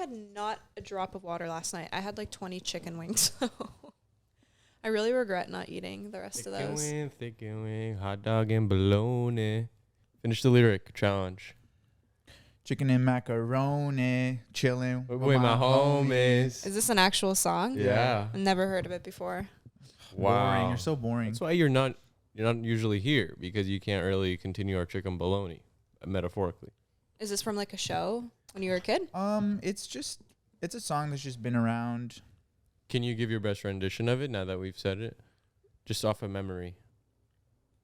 had not a drop of water last night. I had like 20 chicken wings. So I really regret not eating the rest of those. Thick and wing, hot dog and bologna. Finish the lyric challenge. Chicken and macaroni, chilling With my homies. Is this an actual song? Yeah. I've never heard of it before. Wow. Boring. You're so boring. That's why you're not usually here, because you can't really continue our chicken bologna, metaphorically. Is this from like a show when you were a kid? It's a song that's just been around. Can you give your best rendition of it now that we've said it? Just off of memory.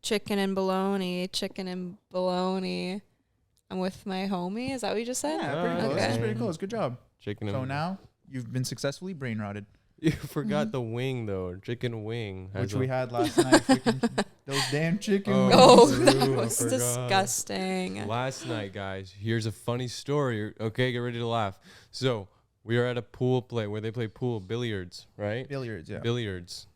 Chicken and bologna, chicken and bologna. I'm with my homie. Is that what you just said? Yeah, pretty close. Okay. That's pretty close. Good job. Chicken So and now you've been successfully brain rotted, you forgot the wing though. Chicken wing. which we had last night. Freaking those damn chicken wings. Oh, Ooh, that I was forgot. disgusting. Last night, guys, here's a funny story. Okay, get ready to laugh. So we are at a pool play where they play pool, billiards, right? Billiards, yeah. Billiards.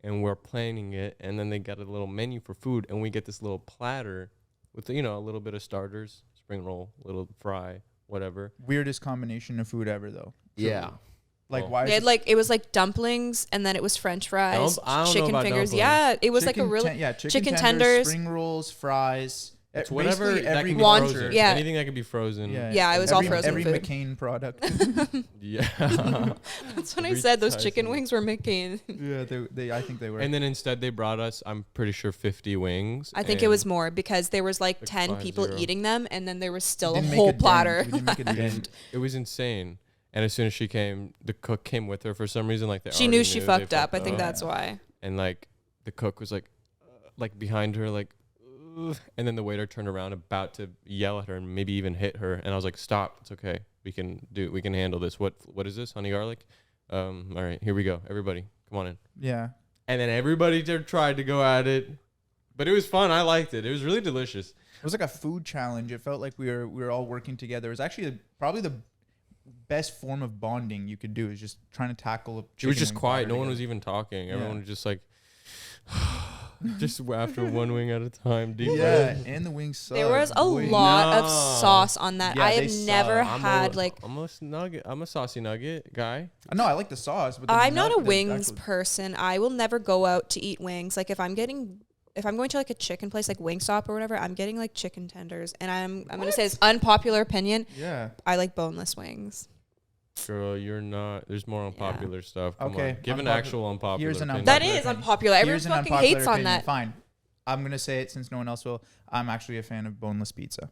And we're playing it, and then they got a little menu for food, and we get this little platter with, a little bit of starters, spring roll, little fry, whatever. Weirdest combination of food ever, though. Yeah. Like, Well, why? They had it was like dumplings, and then it was French fries, I don't know chicken about fingers. dumplings. Yeah, it was like a really chicken tenders. spring rolls, fries. It's whatever basically that every can be One- frozen. yeah. Anything that can be frozen. Yeah, it was all frozen every food. McCain product. Yeah. That's what I Every said. Those Tyson. chicken wings were McCain. Yeah, I think they were. And then instead they brought us, I'm pretty sure, 50 wings. I think it was more because there was like 10 5-0. people eating them, and then there was still a Didn't make whole dent. platter. We didn't make a And dent. it was insane. And as soon as she came, the cook came with her for some reason. Like She knew she fucked up. I think that's why. And like the cook was like behind her, like, "Ugh," and then the waiter turned around, about to yell at her and maybe even hit her. And I was like, "Stop! It's okay. We can handle this. What is this? Honey garlic? All right, here we go. Everybody, come on in." Yeah. And then everybody tried to go at it, but it was fun. I liked it. It was really delicious. It was like a food challenge. It felt like we were all working together. It was actually probably the best form of bonding you could do, is just trying to tackle a It was chicken just wing quiet. platter No one was together. even talking. Yeah. Everyone was just like, just after one wing at a time. Deep Yeah, breath. and the wings sucked. There was a boy. lot of No. sauce on that. Yeah, I they have never suck. had like. I'm a saucy nugget guy. No, I like the sauce, but the I'm not a nut- the wings actual- person. I will never go out to eat wings. Like if I'm going to like a chicken place like Wingstop or whatever, I'm getting like chicken tenders. And I'm gonna say it's unpopular opinion. Yeah. I like boneless wings. Girl, you're not. There's more unpopular stuff. Come Okay, on. Give an unpopular- actual unpopular here's an opinion. That Unpopular is opinion. unpopular. Everyone Here's an fucking unpopular hates on opinion. that. Fine. I'm gonna say it since no one else will. I'm actually a fan of boneless pizza.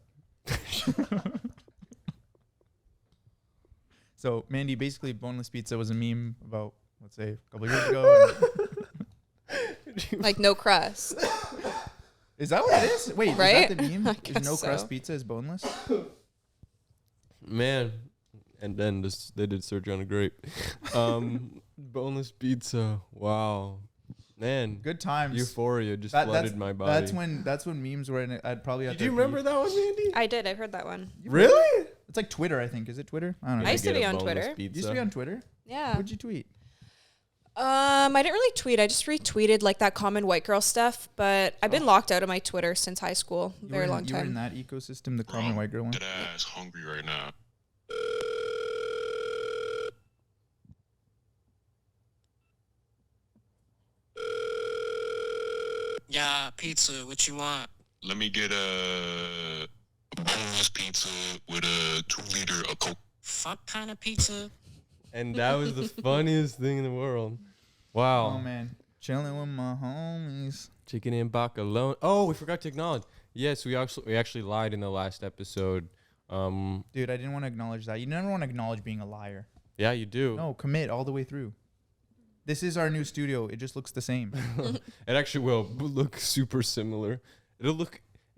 So, Mandy, basically, boneless pizza was a meme about, let's say, a couple of years ago. Like no crust. Is that what it is? Wait, Right? is that the meme? I Is guess no crust so. pizza is boneless? Man. And then they did search on a grape. Boneless pizza. Wow. Man. Good times. Euphoria just That- flooded my body. That's when memes were in it. I'd probably have Did you remember that one, Mandy? I did. I've heard that one. Really? It's like Twitter, I think. Is it Twitter? I don't know. I used to Get be a on boneless Twitter. You used to pizza. be on Twitter? Yeah. What'd you tweet? I didn't really tweet. I just retweeted like that common white girl stuff. But I've been locked out of my Twitter since high school. Very long You were in time. that ecosystem, the common white girl one? Dead ass hungry right now. Yeah, pizza, what you want? Let me get a boneless pizza with a 2-liter of Coke. Fuck kind of pizza? And that was the funniest thing in the world. Wow. Oh, man. Chilling with my homies. Chicken and bacalone. Oh, we forgot to acknowledge. Yes, we actually lied in the last episode. Dude, I didn't want to acknowledge that. You never want to acknowledge being a liar. Yeah, you do. No, commit all the way through. This is our new studio. It just looks the same. It actually will look super similar.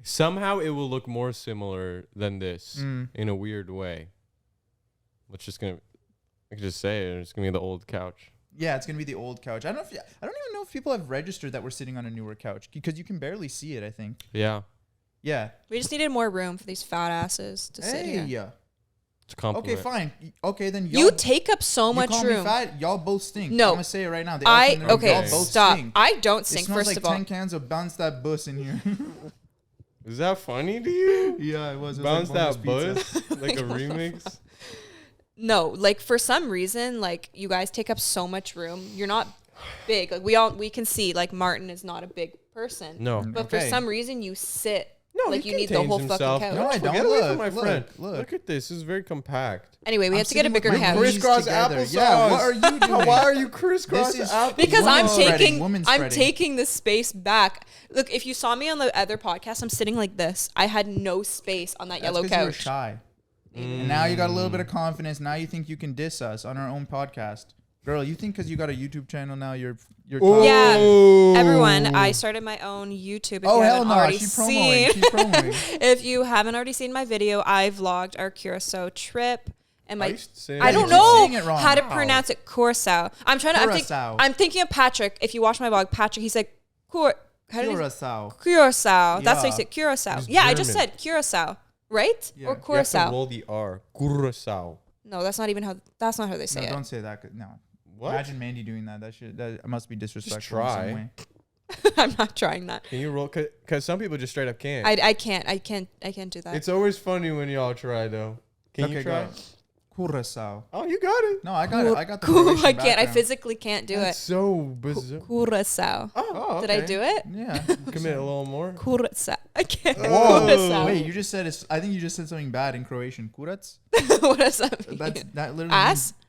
Somehow it will look more similar than this in a weird way. I can just say it. It's gonna be the old couch. Yeah, it's gonna be the old couch. I don't even know if people have registered that we're sitting on a newer couch because you can barely see it, I think. Yeah, Yeah. We just needed more room for these fat asses to sit here. Yeah. it's a compliment. Okay, fine. Okay, then y'all. You take up so you much call room. Me fat, y'all both stink. No. I'm gonna say it right now. The elephant in the room, Okay, y'all both stop. stink. I don't It stink, smells first like of all. 10 cans of Bounce That Bus in here. Is that funny to you? Yeah, it was. Bounce like that boneless pizza. buzz like a remix. No, like for some reason, like you guys take up so much room. You're not big. Like we can see like Martin is not a big person. No. But for Okay. some reason you sit. No, like he you need the contains whole himself. fucking couch. No, I don't. Get away from Look, my friend. look. Look at this. This is very compact. Anyway, we I'm have to get a sitting with bigger my couch. knees Crisscross together. applesauce. Yeah, what are you doing? Why are you crisscross This is- applesauce? Because I'm Woman spreading. I'm taking the space back. Look, if you saw me on the other podcast, I'm sitting like this. I had no space on that That's yellow 'cause you were couch. shy. And now you got a little bit of confidence. Now you think you can diss us on our own podcast. Girl, you think because you got a YouTube channel now, you're top? Yeah. Ooh. Everyone, I started my own YouTube. If Oh you hell haven't no! already She's seen. promoting. She's promoting. If you haven't already seen my video, I vlogged our Curacao trip. And I my used to say I that. don't You keep know saying it wrong. how to Wow. pronounce it. Curacao. I'm trying to. Curacao. I'm thinking of Patrick. If you watch my vlog, Patrick, he's like how do you- Curacao. Curacao. That's how you Yeah. say it, Curacao. It's Yeah, I just German. said Curacao, right? Yeah. Or You have to You have to Curacao. roll the R. Curacao. No, that's not even how. That's not how they say No, it. don't say that. 'Cause- No. What? Imagine Mandy doing that. That must be disrespectful try. in some way. I'm not trying that. Can you roll? Because some people just straight up can't. I can't do that. It's always funny when y'all try though. Can you try? go. Curacao. Oh, you got it. No, I got it. I got the Cool. Croatian I can't. I background. physically can't do That's it. so bizarre. Curacao. Oh, Did I do it? Yeah. Commit a little more. Curacao. I can't. Whoa. Curacao. Wait, you just said it's. I think you just said something bad in Croatian. Kurac. What does that mean? That literally. Ass? Means,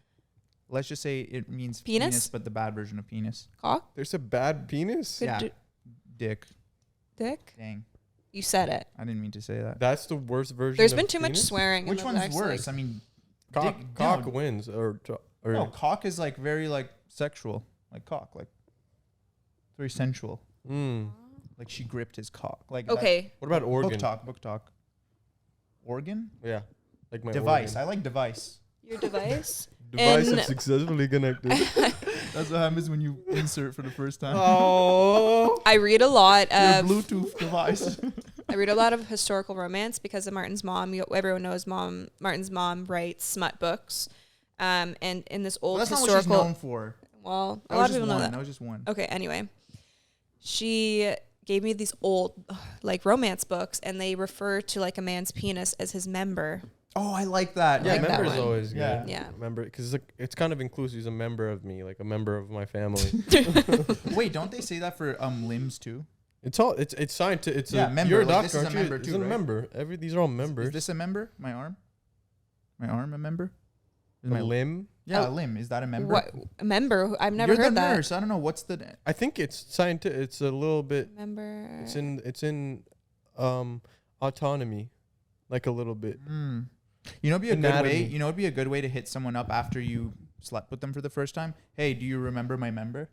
let's just say it means Penis? but the bad version of penis. Cock? There's a bad penis. Could Yeah. do- Dick. Dick? Dang. You said it. I didn't mean to say that. That's the worst version. There's of been too much penis? swearing. in Which the one's last, worse? like- I mean, Cock, dick- cock no. wins or No, cock is like very like sexual. Like cock, like very sensual. Mm. Like she gripped his cock. Like that- Okay. What about organ? Book talk. Book talk. Organ. Yeah, like my Device. organ. I like device. Your device? Device And- is successfully connected. That's what happens when you insert for the first time. Oh. I read a lot Your of Bluetooth device. I read a lot of historical romance because of Martin's mom. Everyone knows Martin's mom writes smut books. And in this old Well, that's not what she's historical, known for. well, a That lot was of just people know one. that. That was just one. Okay, anyway, she gave me these old like romance books, and they refer to like a man's penis as his member. Oh, I like that. Yeah, like that member is one. always good. Yeah. Yeah. Member, because it's kind of inclusive. He's a member of me, like a member of my family. Wait, don't they say that for limbs too? It's all it's scientific. It's Yeah, a member, You're a like, doctor, this is a aren't you? member It's too, a right? member. These are all members. Is this a member? My arm? My arm a member? Is a my limb? Yeah, Oh. a limb. Is that a member? What a member? I've never You're heard the that. nurse. I don't know what's the. I think it's scientific. It's a little bit. Member. It's in autonomy, like a little bit. You know, it'd be a good way. Anatomy. You know, it'd be a good way to hit someone up after you slept with them for the first time. Hey, do you remember my member?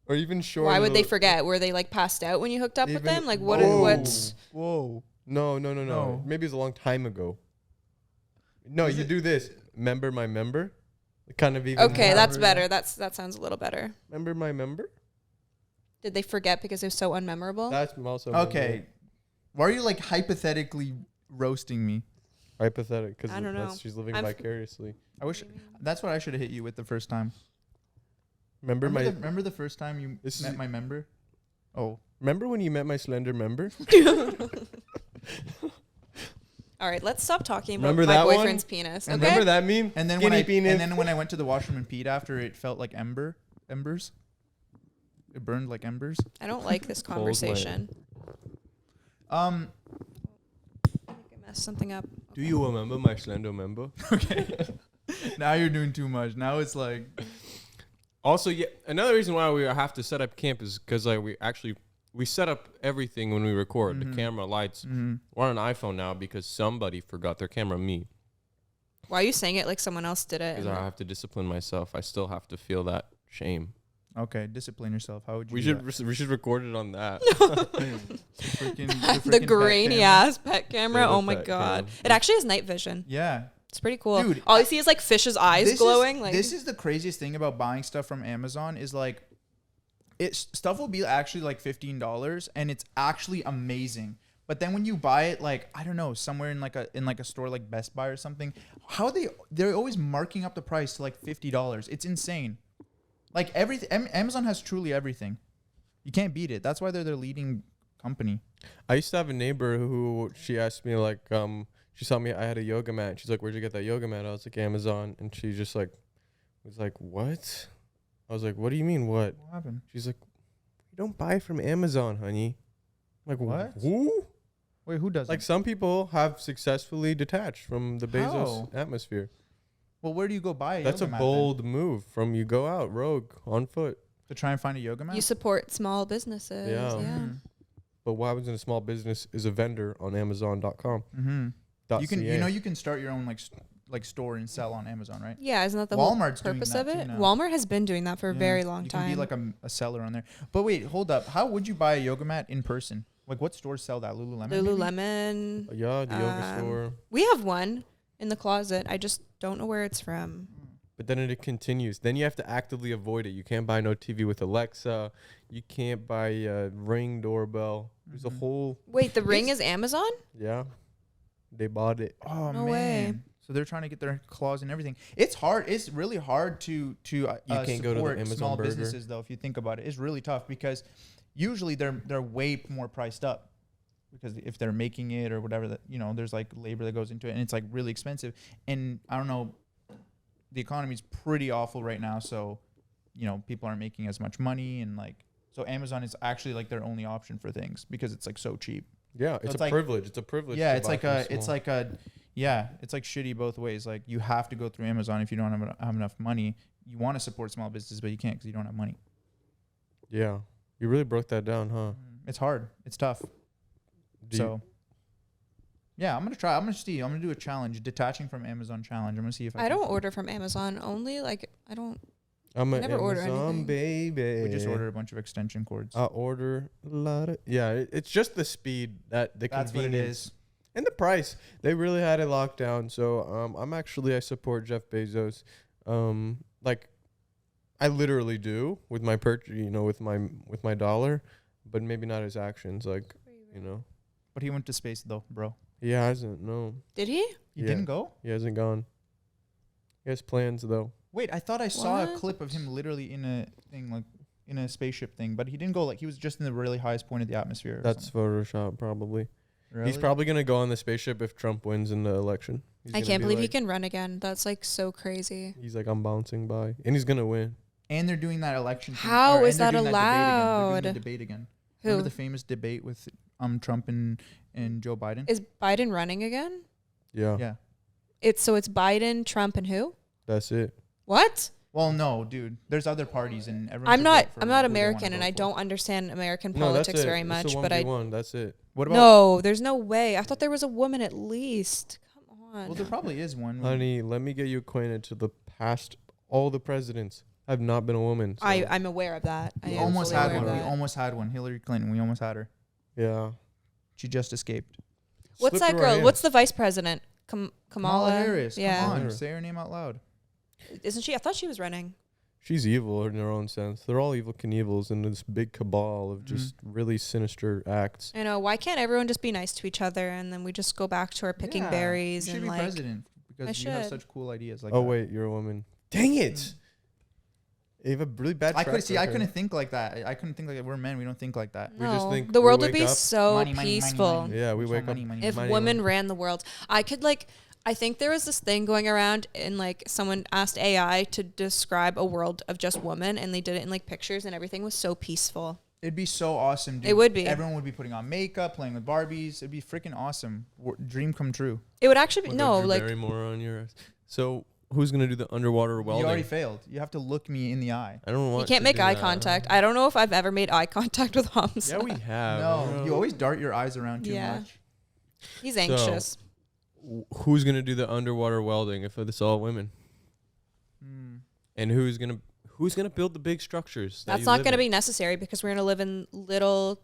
Or even short. Why would they forget? Were they like passed out when you hooked up with Even- them? Like what? Whoa. What's Whoa. No. No. Maybe it's a long time ago. No, Is you it- do this. Member my member. Kind of even. okay? more- That's better. That sounds a little better. Member my member. Did they forget because it was so unmemorable? That's also Okay. Why are you like hypothetically roasting me? hypothetical. Because I don't know. she's living I'm- vicariously. I wish that's what I should have hit you with the first time. Remember Remember the first time you This met is- my member? Oh, Remember when you met my slender member? All right, let's stop talking about Remember my that one? boyfriend's penis. Okay. Remember that meme? and then Skinny penis. when I went to the washroom and peed after, it felt like embers. It burned like embers. I don't like this Cold conversation. Um. I messed something up. Do you remember my slender member? Okay. Now you're doing too much. Now it's like. Also, yeah, another reason why we have to set up camp is because like we set up everything when we record. The camera, lights. We're on an iPhone now because somebody forgot their camera. Me, Why are you saying it like someone else did it? because I have to discipline myself. I still have to feel that shame. Okay, discipline yourself. How would you? We do should record it on that. The grainy ass pet camera. Yeah, the Oh my pet god! cam. It actually has night vision. Yeah. It's pretty cool. Dude, all you see is like fish's eyes glowing. This is the craziest thing about buying stuff from Amazon is like, stuff will be actually like $15 and it's actually amazing. But then when you buy it, like I don't know, somewhere in like a store like Best Buy or something, they're always marking up the price to like $50. It's insane. Like everything, Amazon has truly everything. You can't beat it. That's why they're the leading company. I used to have a neighbor who she asked me like, she saw me, I had a yoga mat. She's like, "Where'd you get that yoga mat?" I was like, "Amazon." And she just like was like, "What?" I was like, "What do you mean what?" What happened? She's like, "You don't buy from Amazon, honey." I'm like, What? Who? Wait, who does Like it? some people have successfully detached from the Bezos How? atmosphere. Well, where do you go buy a That's a yoga mat bold move from you go out rogue on foot. then? To try and find a yoga mat? You support small businesses. Yeah. Yeah. Mhm. But what happens in a small business is a vendor on Amazon.com. Mhm. You can, .ca. you can start your own like store and sell on Amazon, right? Yeah, isn't that the Walmart's whole doing purpose that of too it? now. Walmart has been doing that for a Yeah. very long You time. can be like a seller on there. But wait, hold up. How would you buy a yoga mat in person? Like what stores sell that? Lululemon? maybe? Lululemon. Yeah, the yoga store. We have one in the closet. I just don't know where it's from. But then it continues. Then you have to actively avoid it. You can't buy no TV with Alexa. You can't buy a Ring doorbell. There's a Mhm. whole, Wait, the ring is Amazon? yeah. They bought it. Oh No man. way. So they're trying to get their claws in everything. It's hard. It's really hard to can't go to the support Amazon small burger. businesses though. If you think about it, it's really tough because usually they're way more priced up because if they're making it or whatever that there's like labor that goes into it and it's like really expensive. And I don't know, the economy's pretty awful right now, so people aren't making as much money and like so Amazon is actually like their only option for things because it's like so cheap. Yeah, it's it's a like- privilege. It's a privilege. Yeah, to it's buy like from it's small. like a it's like shitty both ways. Like you have to go through Amazon if you don't have enough money. You want to support small businesses, but you can't because you don't have money. Yeah. You really broke that down, huh? It's hard. It's tough. Do So yeah, I'm gonna try. I'm gonna do a challenge, detaching from Amazon challenge. I'm gonna see if I I can- don't order from Amazon. Only like I don't. I'm I an never order Amazon anything. baby. We just ordered a bunch of extension cords. I order a lot of. Yeah, it's just the speed, that the That's what it convenience, is. and the price. They really had it locked down. So I support Jeff Bezos. Like I literally do with my with my dollar, but maybe not his actions. Like But he went to space though, bro. he hasn't. No, Did he? He Yeah. didn't go. he hasn't gone. He has plans though. Wait, I thought I saw a What? clip of him literally in a thing like in a spaceship thing, but he didn't go. Like he was just in the really highest point of the atmosphere. Or That's something. Photoshop probably. Really? He's probably gonna go on the spaceship if Trump wins in the election. He's I gonna can't be believe he like- can run again. That's like so crazy. He's like, I'm bouncing by, and he's gonna win. And they're doing that election. thing- How or- is and they're that doing debate again. They're allowed? doing the debate again. Who Remember the famous debate with Trump and Joe Biden? is Biden running again? Yeah, Yeah. It's Biden, Trump, and who? that's it. What? Well, no, dude. There's other parties and everyone. I'm should not vote for I'm who not they wanna American and vote I for. don't understand American No, that's politics it. very It's much, a but I 1v1. That's it. What about? no, there's no way. I thought there was a woman at least. Come on. Well, there probably is one. Honey, let me get you acquainted to the past. All the presidents have not been a woman. So I'm aware of that. I We am almost fully had aware one. of We that. almost had one. Hillary Clinton. We almost had her. yeah. She just escaped. What's Slipped that through our girl? What's hands. the vice president? Kamala Harris. Yeah. Come on, Kamala. say her name out loud. Isn't she? I thought she was running. She's evil in her own sense. They're all evil Knievels in this big cabal of Mm. just really sinister acts. I know. Why can't everyone just be nice to each other and then we just go back to our picking Yeah, berries you should and be like president because you have should. such cool ideas. Like Oh that. wait, you're a woman. Dang it! You have a really bad. I track could see. I record. couldn't think like that. I couldn't think like that. We're men. We don't think like that. We just no. think The we world would wake be up- so Money, money, money, peaceful. money. Yeah, we Just wake want up- money. If Money, women money. ran the world, I could like. I think there was this thing going around and like someone asked AI to describe a world of just women and they did it in like pictures and everything was so peaceful. It'd be so awesome, dude. It would be. Everyone would be putting on makeup, playing with Barbies. It'd be freaking awesome. Dream come true. It would actually be With no a Drew like Barrymore on your ass. So who's gonna do the underwater welding? You already failed. You have to look me in the eye. I don't want. you can't to make do eye that. contact. I don't know if I've ever made eye contact with Hamza. Yeah, we have. No, you always dart your eyes around too Yeah. much. He's anxious. Who's gonna do the underwater welding if it's all women? Mm. And who's gonna build the big structures? that That's you not live going to in? be necessary because we're going to live in little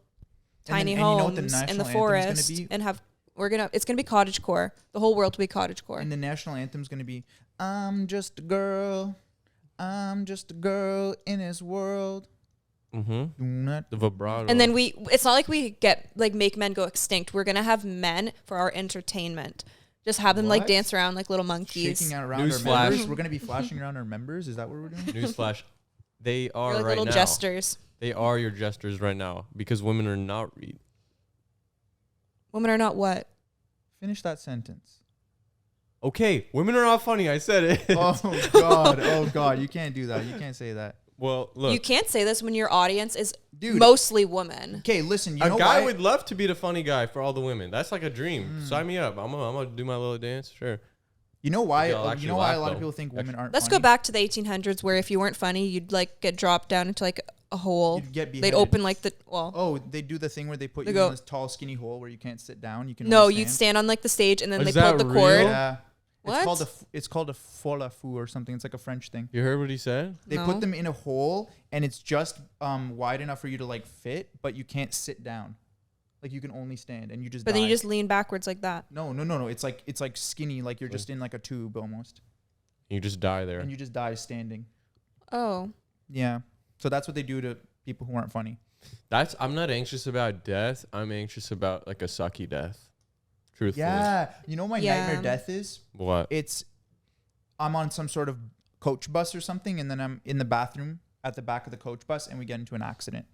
tiny and you know what the homes in national the anthem's gonna forest be? and have it's going to be cottage core. The whole world will be cottage core. And the national anthem's gonna be "I'm just a girl, I'm just a girl in this world." Mm-hmm. Do not. The vibrato. And then it's not like we get like make men go extinct. We're going to have men for our entertainment. Just have them like What? dance around like little monkeys. Shaking out around our Newsflash. members. We're gonna be flashing around our members. Is that what we're doing? Newsflash, they are They're like right little now. jesters. They are your jesters right now because women are not Women are not what? Finish that sentence. Okay, women are not funny. I said it. Oh God, you can't do that. You can't say that. Well, look, You can't say this when your audience is Dude. mostly women. Okay, listen. You a know guy why? would love to be the funny guy for all the women. That's like a dream. Sign me up. I'm gonna do my little dance. Sure. You know why? Y'all You actually know why a laugh, lot of though. people think women aren't. Let's funny? go back to the 1800s where if you weren't funny, you'd like get dropped down into like a hole. You'd get They'd beheaded. open like the well. Oh, they do the thing where they put They you go- in this tall, skinny hole where you can't sit down. You can No, only you'd stand on like the stage and then Is they pulled that the cord. real? Yeah. What? It's called a fola-fou or something. It's like a French thing. You heard what he said? They No. put them in a hole and it's just wide enough for you to like fit, but you can't sit down. Like you can only stand and you just. But then you die. just lean backwards like that. No. It's like skinny, like you're just in like a tube almost, You just die there. and you just die standing. Oh. Yeah. So that's what they do to people who aren't funny. I'm not anxious about death. I'm anxious about like a sucky death. Truthfully. Yeah. You know what my Yeah. nightmare death is? What? I'm on some sort of coach bus or something, and then I'm in the bathroom at the back of the coach bus, and we get into an accident,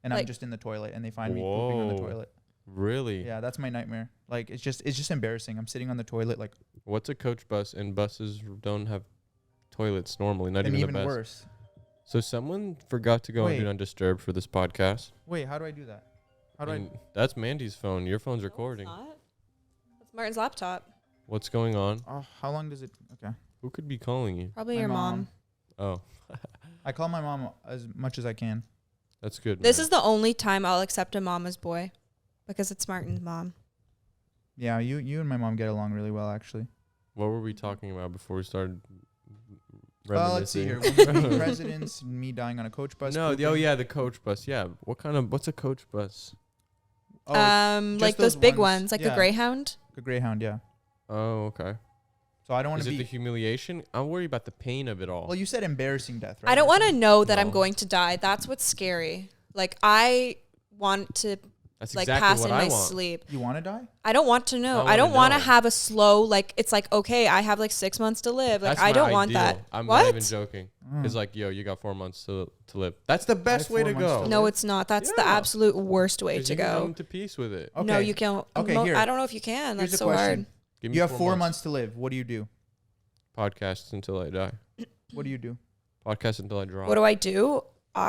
and I'm Like- just in the toilet, and they find me pooping on the Whoa. toilet. Really? Yeah, that's my nightmare. Like it's just embarrassing. I'm sitting on the toilet, like, What's a coach bus? And buses don't have toilets normally. Not and even even the best. worse. So someone forgot to go Wait. and do Undisturbed for this podcast. Wait, how do I do that? How do And that's Mandy's phone. Your phone's recording. That's Martin's laptop. What's going on? How long does it? Okay. Who could be calling you? Probably My your mom. Oh, I call my mom as much as I can. that's good. This man. is the only time I'll accept a mama's boy because it's Martin's mom. Yeah, you and my mom get along really well, actually. What were we talking about before we started? Let's see here. reminiscing? Women being presidents, me dying on a coach bus. No, pooping. oh yeah, the coach bus. Yeah, what's a coach bus? Oh, just Like those big ones. ones, like Yeah. a Greyhound. a Greyhound, yeah. Oh, okay. So I don't want Is to it be. the humiliation? I'm worried about the pain of it all. Well, you said embarrassing death, right? I don't want to know that I'm No. going to die. That's what's scary. Like I want to That's like exactly pass what in I my want. sleep. You want to die? I don't want to know. I I don't wanna want to know. have a slow like it's like okay, I have like 6 months to live. Like That's I my don't want ideal. that. I'm what? not even joking. It's like, yo, you got 4 months to live. That's the best way 4 to months go. to No, live? it's not. That's the Yeah. absolute worst way 'Cause to you can go. come to peace with it. No, Okay. you can't. Okay, here. I don't know if you can. Here's That's a so question. hard. Give me You have 4 months to live. What do you do? Podcasts until I die. What do you do? Podcast until I drop. What do I do? Oh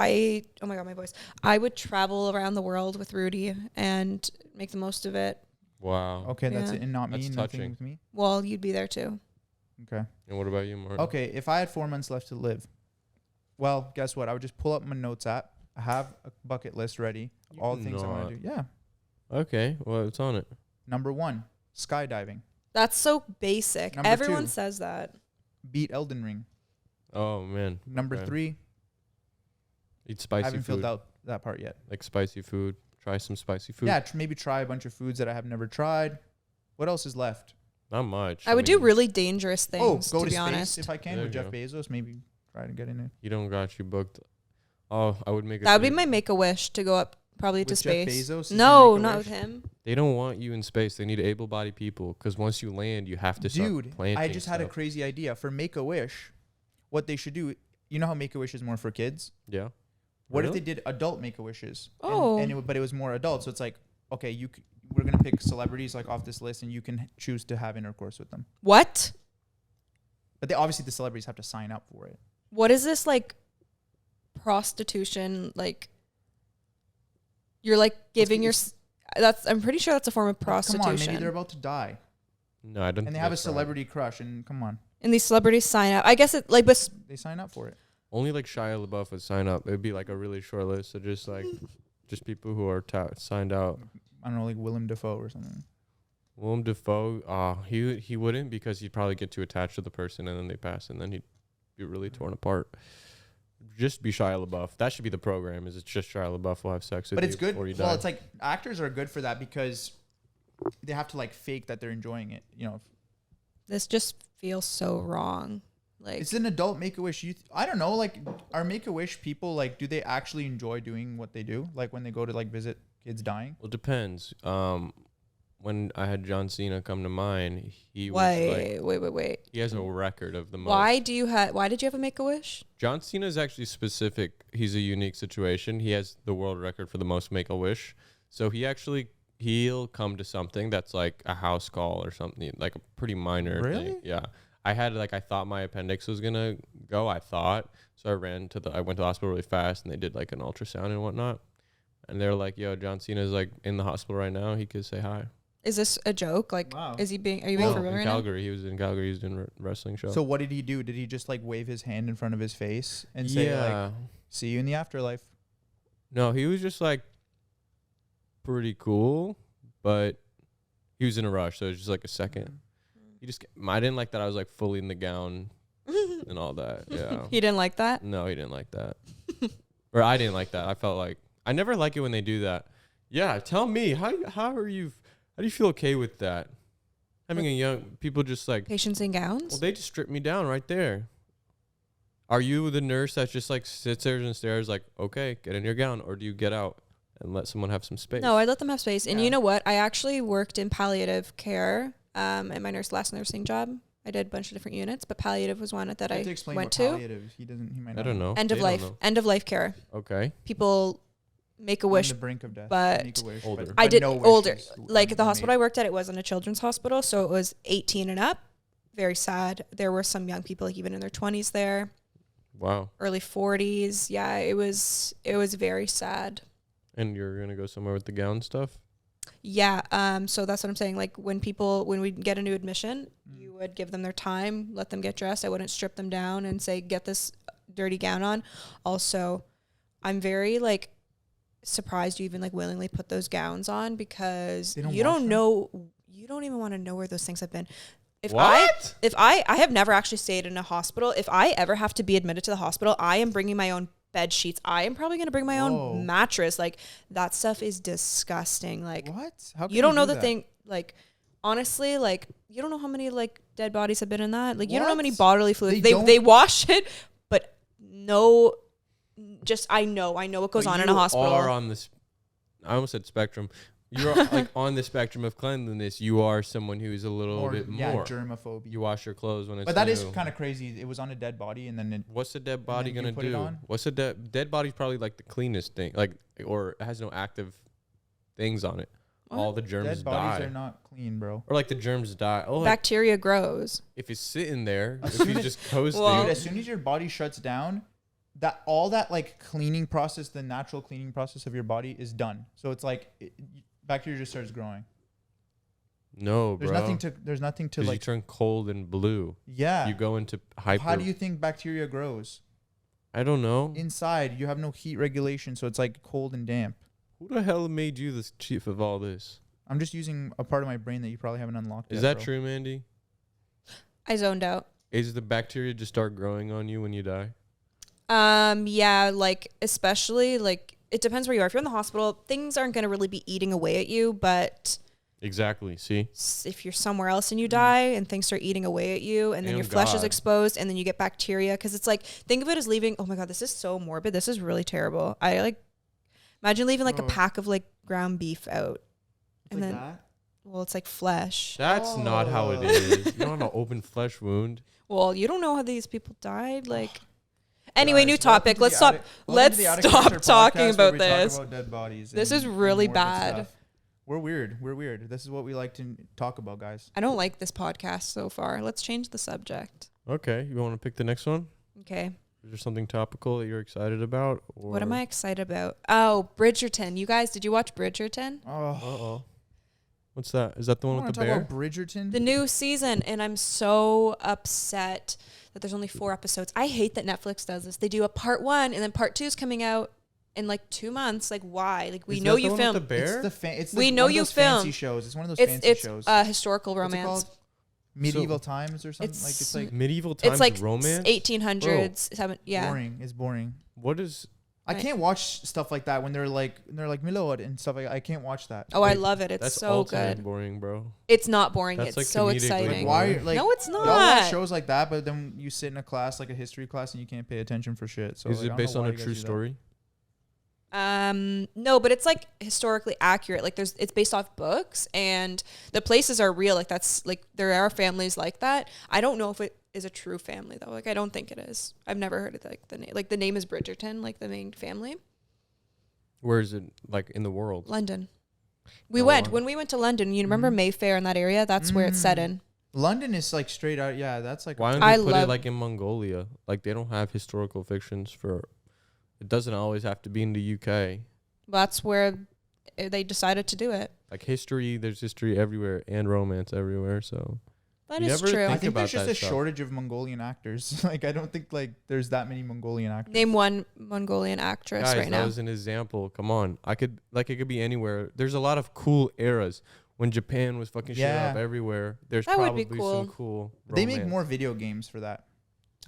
my god, my voice. I would travel around the world with Rudy and make the most of it. Wow. Okay, that's Yeah. it. And not me, That's nothing touching. with me. Well, you'd be there too. Okay. And what about you, Martin? Okay, if I had 4 months left to live, well, guess what? I would just pull up my notes app. I have a bucket list ready of You all do the things I want not. to do. Yeah. Okay. Well, it's on it. Number 1, skydiving. That's so basic. Number Everyone 2. says that. Beat Elden Ring. Oh man. Number Okay. 3, Eat I spicy haven't food. filled out that part yet. Like spicy food. Try some spicy food. Yeah, maybe try a bunch of foods that I have never tried. What else is left? Not much. I would do mean, really dangerous things. Go to to be space honest, if I can There with you Jeff go. Bezos. Maybe try to get in it. You don't got you booked. Oh, I would make. that would be my make a wish to go up probably to With Jeff space. Bezos is your No, Make-A-Wish? not with him. They don't want you in space. They need able-bodied people because once you land, you have to start Dude, planting I just had a stuff. crazy idea for Make-A-Wish. What they should do, you know how Make-A-Wish is more for kids? Yeah. What if Really? they did adult Make-A-Wishes? Oh. But it was more adult. So it's like, okay, we're gonna pick celebrities like off this list, and you can choose to have intercourse with them. What? But obviously the celebrities have to sign up for it. What is this like prostitution? Like you're like giving your. That's. I'm pretty sure that's a form of prostitution. Come on, maybe they're about to die, No, I don't. and they think have a that's right. celebrity crush, and come on, and these celebrities sign up. I guess it like, but they sign up for it. Only like Shia LaBeouf would sign up. It would be like a really short list of just like, just people who are signed out. I don't know, like Willem Dafoe or something. Willem Dafoe, he wouldn't because he'd probably get too attached to the person and then they pass and then he'd be really torn apart. Just be Shia LaBeouf. That should be the program. Is it's just Shia LaBeouf will have sex with But you it's good. before you Well, die. it's like actors are good for that because they have to like fake that they're enjoying it. You know, this just feels so wrong. Like it's an adult Make-A-Wish. I don't know. Like, are Make-A-Wish people like? Do they actually enjoy doing what they do? Like when they go to like visit kids dying. Well, it depends. When I had John Cena come to mind, he was like, wait. he has a record of the most. Why did you have a make a wish? John Cena is actually specific. He's a unique situation. He has the world record for the most Make-A-Wish. So he actually he'll come to something that's like a house call or something, like a pretty minor Really? thing. Yeah. I thought my appendix was gonna go. I thought so. I went to the hospital really fast, and they did like an ultrasound and whatnot. And they're like, "Yo, John Cena's like in the hospital right now. He could say hi." Is this a joke? Like, Wow. are you being for real in right now? Calgary, he was in Calgary. He was doing a wrestling show. So what did he do? Did he just like wave his hand in front of his face and say like, "See you in the afterlife"? No, he was just like pretty cool, but he was in a rush, so it was just like a second. I didn't like that I was like fully in the gown and all that. Yeah. He didn't like that? No, he didn't like that. Or I didn't like that. I felt like I never like it when they do that. Yeah, tell me how do you feel okay with that? Having a young people just like Patients in gowns? well, they just stripped me down right there. Are you the nurse that just like sits there and stares like, okay, get in your gown, or do you get out and let someone have some space? No, I let them have space. And Yeah. you know what? I actually worked in palliative care at my last nursing job. I did a bunch of different units, but palliative was one that You have to I explain went what to. palliative. He might not I don't know. End of They don't life. know. End of life care. Okay. People make a On wish. the brink of death. but Make a wish, Older. I did no older. wishes Like the were hospital made. I worked at, it wasn't a children's hospital, so it was 18 and up. Very sad. There were some young people, like even in their 20s there, Wow. early 40s. Yeah, it was very sad. And you're gonna go somewhere with the gown stuff? Yeah. So that's what I'm saying. Like when we get a new admission, you would give them their time, let them get dressed. I wouldn't strip them down and say, get this dirty gown on. Also, I'm very like surprised you even like willingly put those gowns on because They don't you wash don't them? know, you don't even want to know where those things have been. If What? I have never actually stayed in a hospital. If I ever have to be admitted to the hospital, I am bringing my own bed sheets. I am probably going to bring my Whoa. own mattress. Like that stuff is disgusting. Like What? How can you don't know do the that? thing. Like honestly, like you don't know how many like dead bodies have been in that. Like you don't know how many What? bodily fluids. They They don't- wash it, but no. Just I know what goes But on in a you hospital. are on this. I almost said spectrum. You're like on the spectrum of cleanliness. You are someone who is a little bit yeah, more. germophobia. You wash your clothes when it's But that is new. kind of crazy. It was on a dead body, and then What's the dead body then you gonna put it do? on? What's the dead body's probably like the cleanest thing, like or it has no active things on it. What? All the germs dead bodies die, are not clean, bro. or like the germs die. Oh, like, Bacteria grows. if it's sitting there, As if soon you as- just coasting, Well- Dude, as soon as your body shuts down, that all that like cleaning process, the natural cleaning process of your body is done. So it's like bacteria just starts growing. no, There's bro. There's nothing to 'Cause you like. turn cold and blue. Yeah. You go into hyper. How do you think bacteria grows? I don't know. Inside, you have no heat regulation, so it's like cold and damp. Who the hell made you the chief of all this? I'm just using a part of my brain that you probably haven't unlocked. Is yet, that bro. true, Mandy? I zoned out. Is the bacteria just start growing on you when you die? Yeah, like especially like it depends where you are. If you're in the hospital, things aren't going to really be eating away at you, but Exactly. See, if you're somewhere else and you die and things start eating away at you and then Oh, your flesh is God. exposed and then you get bacteria because it's like think of it as leaving, oh my god, this is so morbid, this is really terrible. I like imagine leaving like a Oh. pack of like ground beef out It's and like then that? well it's like flesh. that's not how it Oh. is. You don't have an open flesh wound. Well, you don't know how these people died, like anyway, new Guys, welcome topic. to Let's the stop. Addict- welcome Let's to the Addict stop Culture talking podcast about where we this. talk about dead bodies This and- is and really morbid bad. stuff. We're weird. This is what we like to talk about, guys. I don't like this podcast so far. Let's change the subject. Okay, you want to pick the next one? Okay. Is there something topical that you're excited about? Or What am I excited about? Oh, Bridgerton. You guys, did you watch Bridgerton? Oh, Uh-oh. What's that? Is that the one want with to the talk bear? about Bridgerton? The new season, and I'm so upset that there's only 4 episodes. I hate that Netflix does this. They do a part 1 and then part 2 is coming out in like 2 months. Like why? Like we Is know that you the one with filmed. the bear? It's We like know one of you those fancy filmed. shows. It's one of those It's fancy it's shows. historical What's it romance. called? Medieval times or something. Like It's it's like Medieval times It's like romance. 1800s. Yeah. boring. It's boring. What is? I Right. can't watch stuff like that when they're like Milord and stuff like I can't watch that. Oh, I Wait, love it. It's That's so ultimate good. boring, bro. It's not boring. That's It's like so comedically exciting. Like why boring. like No, it's y'all watch not. shows like that, but then you sit in a class like a history class and you can't pay attention for shit. So Is like, I it don't based know on why a you guys true do that. story? No, but it's like historically accurate. Like it's based off books and the places are real. Like that's like there are families like that. I don't know if it is a true family though. Like I don't think it is. I've never heard of like the name. Like the name is Bridgerton, like the main family. Where is it? Like in the world? London. We Oh, went wow. when we went to London. You remember Mhm. Mayfair in that area? That's where it's set in. London is like straight out. Yeah, that's like. Why don't I they put it love- like in Mongolia? Like they don't have historical fictions for. It doesn't always have to be in the UK. That's where they decided to do it. Like history, there's history everywhere and romance everywhere. So That You is never true. I think think there's about just that a stuff. shortage of Mongolian actors. Like I don't think like there's that many Mongolian actors. Name one Mongolian actress guys, right that now. was an example. Come on, I could like it could be anywhere. There's a lot of cool eras when Japan was fucking shit Yeah. up everywhere. There's That would probably be cool. some cool. They make romance. more video games for that.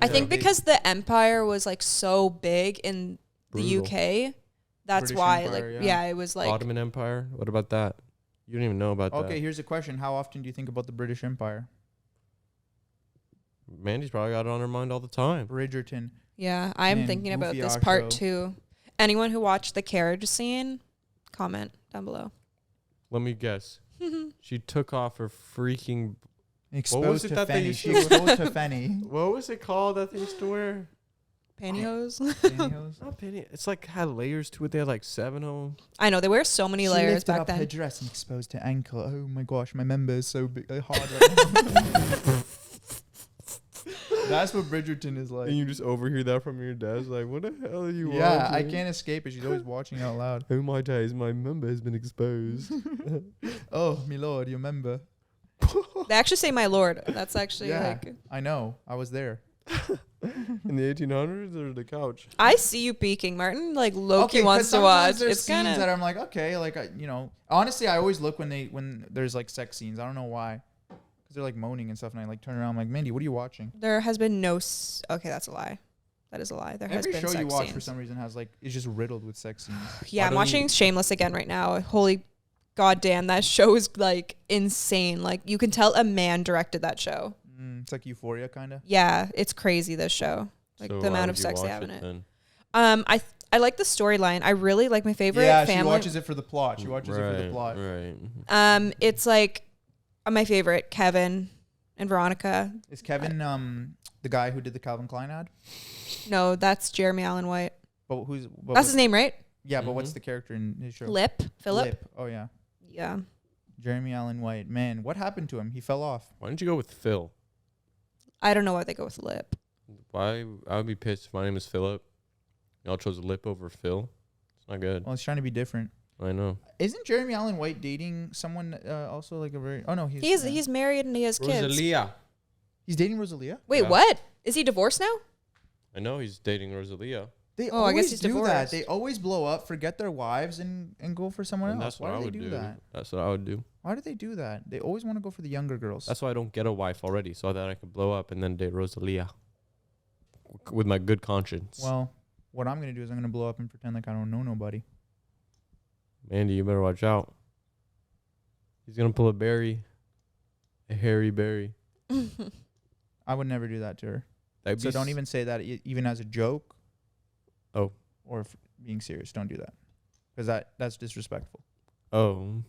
I Yeah. think They- because the empire was like so big in the Brutal. UK, that's British why Empire, like yeah. it was like Ottoman Empire. What about that? You don't even know about Okay, that. here's a question: how often do you think about the British Empire? Mandy's probably got it on her mind all the time. Bridgerton. yeah, I'm Man, thinking about goofy this ass part show. too. Anyone who watched the carriage scene, comment down below. Let me guess. She took off her freaking. Exposed it to that they Fenny. used She to- exposed to Fenny. What was it called that they used to wear? Pantyhose. Pantyhose. Not penny. It's like had layers to it. They had like 7 of them. I know they wear so many She layers lifted back up her then. dress and exposed her ankle. Oh my gosh, my member is so big, hard right now. That's what Bridgerton is like. And you just overhear that from your desk. Like, what the hell are you Yeah, I watching? can't escape it. She's always watching out loud. Oh my days, my member has been exposed. Oh, my lord, you remember? They actually say "my lord." That's actually Yeah. like I know. I was there. In the 1800s or the couch? I see you peeking, Martin. Like Loki 'cause wants to sometimes watch. There's It's scenes kind that of I'm like, okay, like you know. Honestly, I always look when there's like sex scenes. I don't know why, because they're like moaning and stuff, and I like turn around. I'm like, Mandy, what are you watching? there has been no. Okay, that's a lie. That is a lie. There Every has show been you sex watch scenes. for some reason has like is just riddled with sex scenes. Yeah, Why I'm don't watching you- Shameless again right now. Holy goddamn, that show is like insane. Like you can tell a man directed that show. It's like Euphoria, kind of. Yeah, it's crazy. This show, like So the why amount would of you sex they watch have in it. then? I like the storyline. I really like my favorite Yeah, family. she watches it for the plot. She watches it for the plot. Right. It's like my favorite, Kevin and Veronica. Is Kevin the guy who did the Calvin Klein ad? No, that's Jeremy Allen White. But who's? But That's his name, right? Yeah, but what's Mhm. the character in his show? Philip. Lip. Oh yeah, Yeah. Jeremy Allen White. Man, what happened to him? He fell off. Why didn't you go with Phil? I don't know why they go with Lip. Why? I would be pissed if my name is Philip. Y'all chose Lip over Phil. It's not good. Well, he's trying to be different. I know. Isn't Jeremy Allen White dating someone also like a very? Oh no, He's married and he has kids. Rosalia. He's dating Rosalia. Wait, Yeah. what? Is he divorced now? I know he's dating Rosalia. They Oh, I guess always he's do that. divorced. They always blow up, forget their wives, and go for someone And else. that's what Why I do would they do do. that? That's what I would do. Why do they do that? They always want to go for the younger girls. That's why I don't get a wife already, so that I could blow up and then date Rosalia with my good conscience. Well, what I'm gonna do is I'm gonna blow up and pretend like I don't know nobody. Andy, you better watch out. He's gonna pull a Barry, a Harry Berry. I would never do that to her. That'd So be don't s- even say that even as a joke. Oh. Or being serious. Don't do that. Because that's disrespectful. Oh,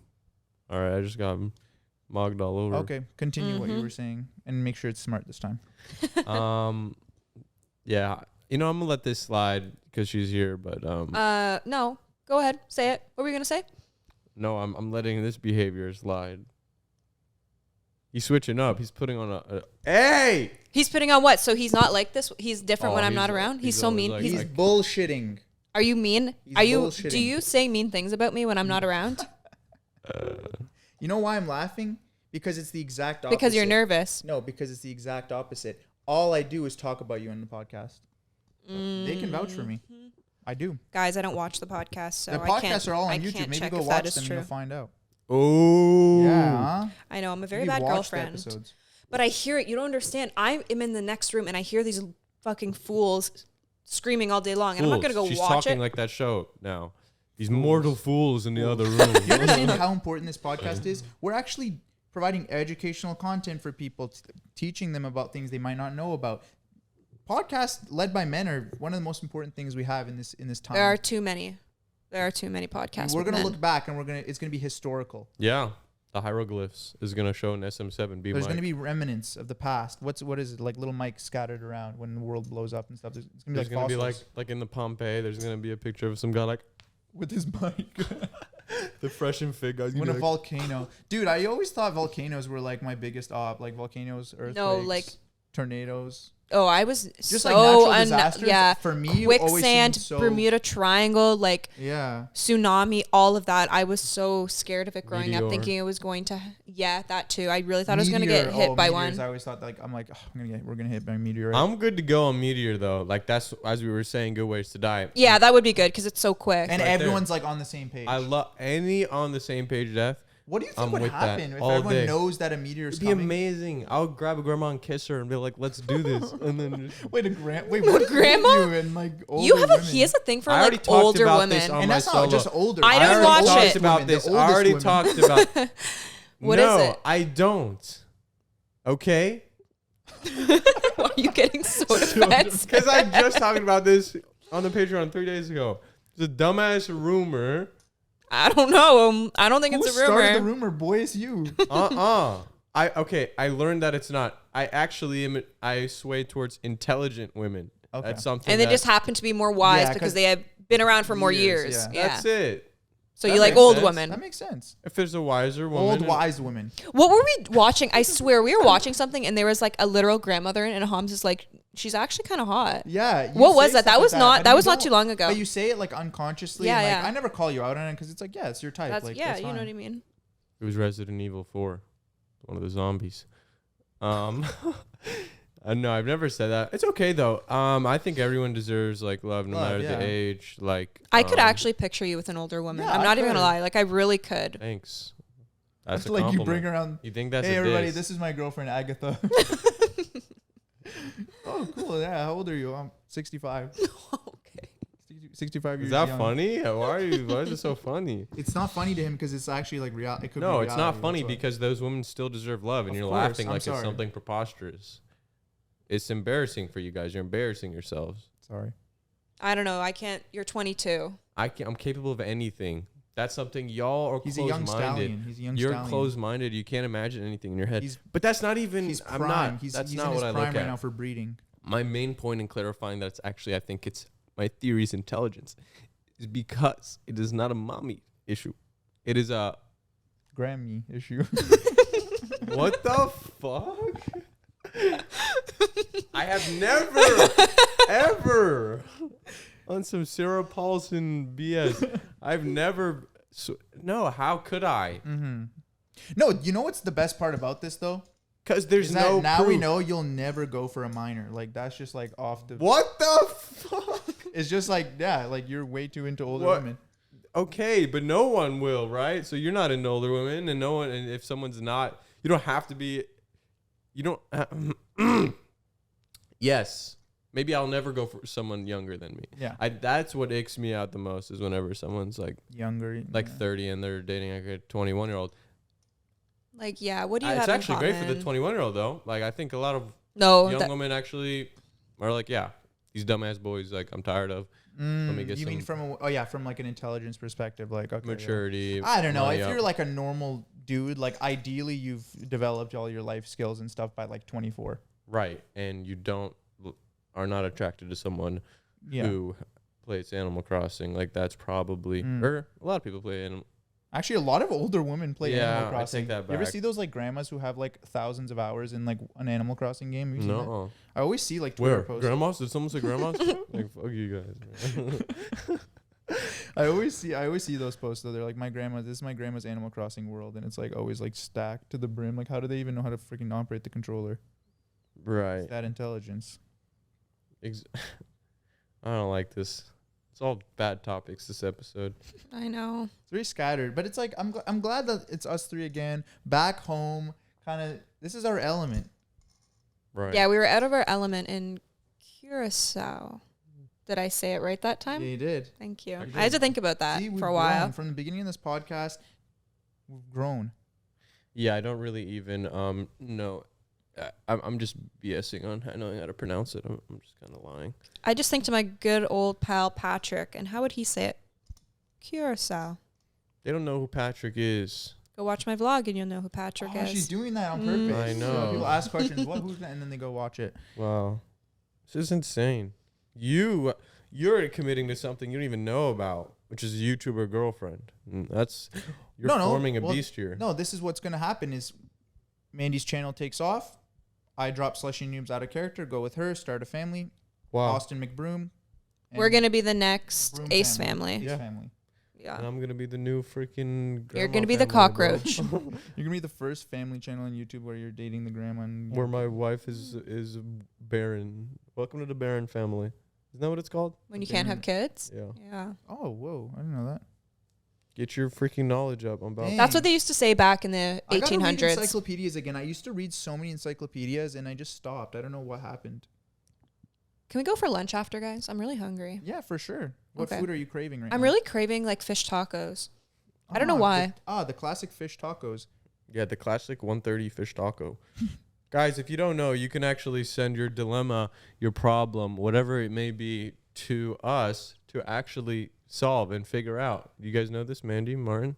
all right. I just got mogged all over. Okay, continue what you Mhm. were saying and make sure it's smart this time. Yeah. You know, I'm gonna let this slide because she's here, but No. Go ahead. Say it. What were you going to say? no, I'm letting this behavior slide. He's switching up. He's putting on a hey. He's putting on what? So he's not like this? He's different Oh, when I'm he's not a- around? He's he's so always mean. like- He's, He's bullshitting. are you mean? He's Are you? bullshitting. Do you say mean things about me when I'm not around? You know why I'm laughing? Because it's the exact opposite. Because you're nervous. No, because it's the exact opposite. All I do is talk about you in the podcast. They can vouch for me. I do. Guys, I don't watch the podcast, so The I can't. podcasts are all I on YouTube. can't Maybe check go if that watch is them and true. you'll find out. Oh. Yeah. Huh? I know I'm a very Maybe bad watch the girlfriend, episodes. but I hear it. You don't understand. I am in the next room and I hear these fucking fools screaming all day long, and I'm not gonna go She's watch talking it. like that show now. These mortal fools in the other room. You understand how important this podcast is? We're actually providing educational content for people, teaching them about things they might not know about. Podcasts led by men are one of the most important things we have in this time. There are too many. There are too many podcasts. We're with gonna men. look back and it's gonna be historical. Yeah. The hieroglyphs is gonna show in SM7. There's gonna be remnants of the past. What is it, like little Mike scattered around when the world blows up and stuff? It's gonna be There's like gonna be fossils like in the Pompeii. There's gonna be a picture of some guy like with his mic. The fresh and fit guys. When a volcano, dude, I always thought volcanoes were like my biggest op, like volcanoes, earthquakes, like tornadoes. Oh, I was Just so like natural disasters. yeah. For me, always Quicksand, seemed so, Bermuda Triangle, like yeah. tsunami, all of that. I was so scared of it growing up, Meteor. thinking it was going to. Yeah, that too. I really thought I was going to get hit by meteors, one. I always thought like we're gonna hit by a meteor. I'm good to go on meteor though. Like that's as we were saying, good ways to die. Yeah, that would be good because it's so quick. and right everyone's like on the same page. I love any on the same page death. What do you think I'm would with that happen if all everyone day. knows that a meteor is It'd be coming? amazing. I'll grab a grandma and kiss her and be like, "Let's do this." And then Wait, what grandma? You and like older you have women? he has a thing for I already like talked older about women. this on and my that's solo. not just older. I don't already watch talked it. about Women, the this. I oldest already women. talked about. What is no, it? I don't. Okay. Why are you getting so defensive? Because I just talked about this on the Patreon 3 days ago. It's a dumbass rumor. I don't know. I don't think Who it's a rumor. started the rumor? Boy, it's you. I learned that it's not. I actually am. I sway towards intelligent women. Okay. That's something. And they that- just happen to be more wise Yeah, because 'cause they have been around for more years, years. yeah. Yeah. That's it. So That you like makes old sense. women. That makes sense. If there's a wiser woman, Old wise women. What were we watching? I swear we were watching something and there was like a literal grandmother and Hans is like, she's actually kind of hot. Yeah. you What was say that? That stuff was like not- but that you was not don't- too long ago. But you say it like unconsciously. Yeah, and, like, yeah. I never call you out on it because it's like, yeah, it's your type. That's like, yeah, that's you know fine. what I mean. it was Resident Evil 4, one of the zombies. No, I've never said that. It's okay though. I think everyone deserves like love, no Love, matter yeah. the age. Like I could um, actually picture you with an older woman. Yeah, I'm I not even gonna could. lie. Like I really could. Thanks. That's a like compliment. you bring around. You think that's Hey a everybody, diss. this is my girlfriend Agatha. Oh, cool. Yeah, how old are you? I'm 65. Okay. 65 years Is that young. funny? Why is it so funny? It's not funny to him because it's actually like real. It could No, be it's not reality, funny that's why. because those women still deserve love, and Of you're course, laughing I'm like sorry. it's something preposterous. It's embarrassing for you guys. You're embarrassing yourselves. Sorry. I don't know. I can't. You're 22. I'm capable of anything. That's something y'all are He's a young closed-minded. stallion. He's a young You're stallion. closed-minded. You can't imagine anything in your head. He's- But that's not even. He's I'm prime. not. He's That's in not his what I prime look right at. now for breeding. My main point in clarifying that's actually, I think it's my theory's intelligence, is because it is not a mommy issue. It is a Grammy issue. what the fuck? I have never, ever, on some Sarah Paulson BS. I've never. No, how could I? Mm-hmm. No, you know what's the best part about this though? Because there's Is that no. now we proof. know you'll never go for a minor. Like that's just like off the. What the fuck? It's just like yeah, like you're way too into older What? women. Okay, but no one will, right? So you're not into older women, and no one. And if someone's not, you don't have to be. You don't. Yes, maybe I'll never go for someone younger than me. Yeah, That's what icks me out the most is whenever someone's younger. like yeah. 30 and they're dating like a 21-year-old. Like yeah. What do you have It's in actually great for the common? 21-year-old though. Like I think a lot of No. young that- women actually are like, yeah, these dumbass boys. Like I'm tired of me get you mean some from like an intelligence perspective, like okay, yeah. maturity. I don't know. money If up. you're like a normal dude, like ideally you've developed all your life skills and stuff by like 24. right, and you are not attracted to someone Yeah. who plays Animal Crossing, like that's probably Mm. or a lot of people play Animal. Actually, a lot of older women play Yeah, Animal I Crossing. take that You ever back. see those like grandmas who have like thousands of hours in like an Animal Crossing game? Have you seen that? No, I always see like Twitter where posts. grandmas? Did someone say grandmas? Like fuck you guys. Man. I always see those posts though. They're like this is my grandma's Animal Crossing world, and it's like always like stacked to the brim. Like how do they even know how to freaking operate the controller? Right. It's that intelligence. I don't like this. It's all bad topics this episode. I know. It's very scattered, but it's like I'm glad that it's us three again back home. Kind of this is our element. Right. Yeah, we were out of our element in Curacao. Did I say it right that time? Yeah, you did. Thank you. Actually- I had to think about that See, we've for a while. grown. From the beginning of this podcast. We've grown. Yeah, I don't really even know. I'm just BSing on knowing how to pronounce it. I'm just kind of lying. I just think to my good old pal Patrick, and how would he say it? Curacao. They don't know who Patrick is. Go watch my vlog and you'll know who Patrick Oh, is. she's doing that on Mm. purpose. I So know. people ask questions, who's that? And then they go watch it. Wow, this is insane. You're committing to something you don't even know about. which is a YouTuber girlfriend. That's you're No, forming a well, beast here. No, this is what's gonna happen is Mandy's channel takes off. I drop Slushy Noobs out of character, go with her, start a family. Wow. Austin McBroom. We're and going to be the next Broom Ace family. Ace Yeah. family. Yeah. And I'm gonna be the new freaking. You're grandma going to be the family, bro. cockroach. You're gonna be the first family channel on YouTube where you're dating the grandma. And Where my wife is barren. Welcome to the barren family. Isn't that what it's called? When you can't have kids. Yeah. Yeah. Oh, whoa! I didn't know that. Get your freaking knowledge up. I'm about. Dang. That's what they used to say back in the I gotta read 1800s. encyclopedias again. I used to read so many encyclopedias and I just stopped. I don't know what happened. Can we go for lunch after, guys? I'm really hungry. Yeah, for sure. What Okay. food are you craving right now? I'm really craving like fish tacos. I don't know why. The classic fish tacos. Yeah, the classic 130 fish taco. Guys, if you don't know, you can actually send your dilemma, your problem, whatever it may be, to us to actually solve and figure out. You guys know this, Mandy, Martin?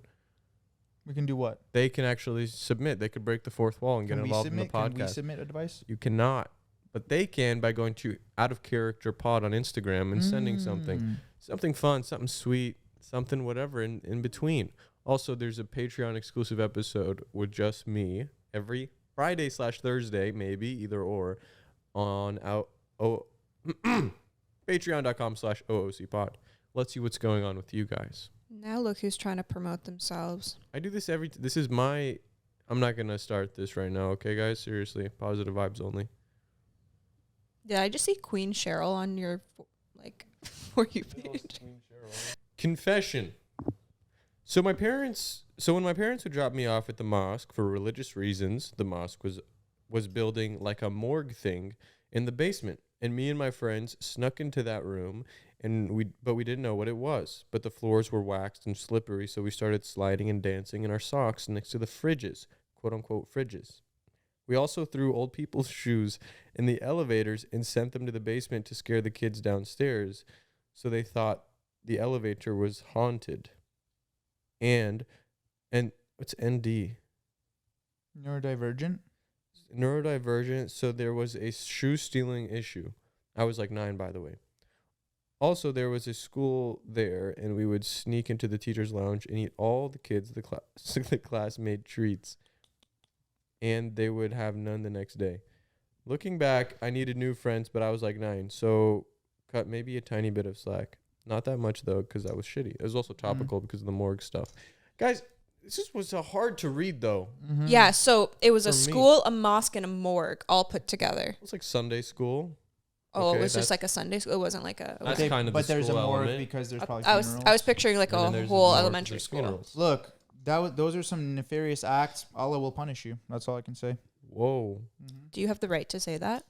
We can do what? They can actually submit. They could break the fourth wall and get Can we involved submit? in the podcast. Can we submit a device? You cannot. But they can by going to Out of Character Pod on Instagram and sending something. Something fun, something sweet, something whatever in between. Also, there's a Patreon exclusive episode with just me every Friday/Thursday, maybe, either or, on patreon.com/OOCpod. Let's see what's going on with you guys. Now look who's trying to promote themselves. I do this this is my, I'm not going to start this right now, okay, guys? Seriously, positive vibes only. Did I just see Queen Cheryl on your For You page? Confession. So when my parents would drop me off at the mosque for religious reasons, the mosque was building like a morgue thing in the basement, and me and my friends snuck into that room, but we didn't know what it was. But the floors were waxed and slippery, so we started sliding and dancing in our socks next to the fridges, quote unquote fridges. We also threw old people's shoes in the elevators and sent them to the basement to scare the kids downstairs, so they thought the elevator was haunted. And what's ND? Neurodivergent. Neurodivergent. So there was a shoe stealing issue. I was like 9, by the way. Also, there was a school there, and we would sneak into the teacher's lounge and eat all the kids the class made treats, and they would have none the next day. Looking back, I needed new friends, but I was like 9, so cut maybe a tiny bit of slack. Not that much, though, because that was shitty. It was also topical because of the morgue stuff. Guys, this was hard to read, though. Mm-hmm. Yeah, so it was a For me. school, a mosque, and a morgue all put together. It was like Sunday school. Oh, Okay, it was just that's- like a Sunday school. It wasn't like a. That's Okay, kind of but the there's a school morgue element. because there's probably I was funerals. picturing like And then a there's whole morgue 'cause elementary there's school. funerals. Look, those are some nefarious acts. Allah will punish you. That's all I can say. Whoa. Do you have the right to say that?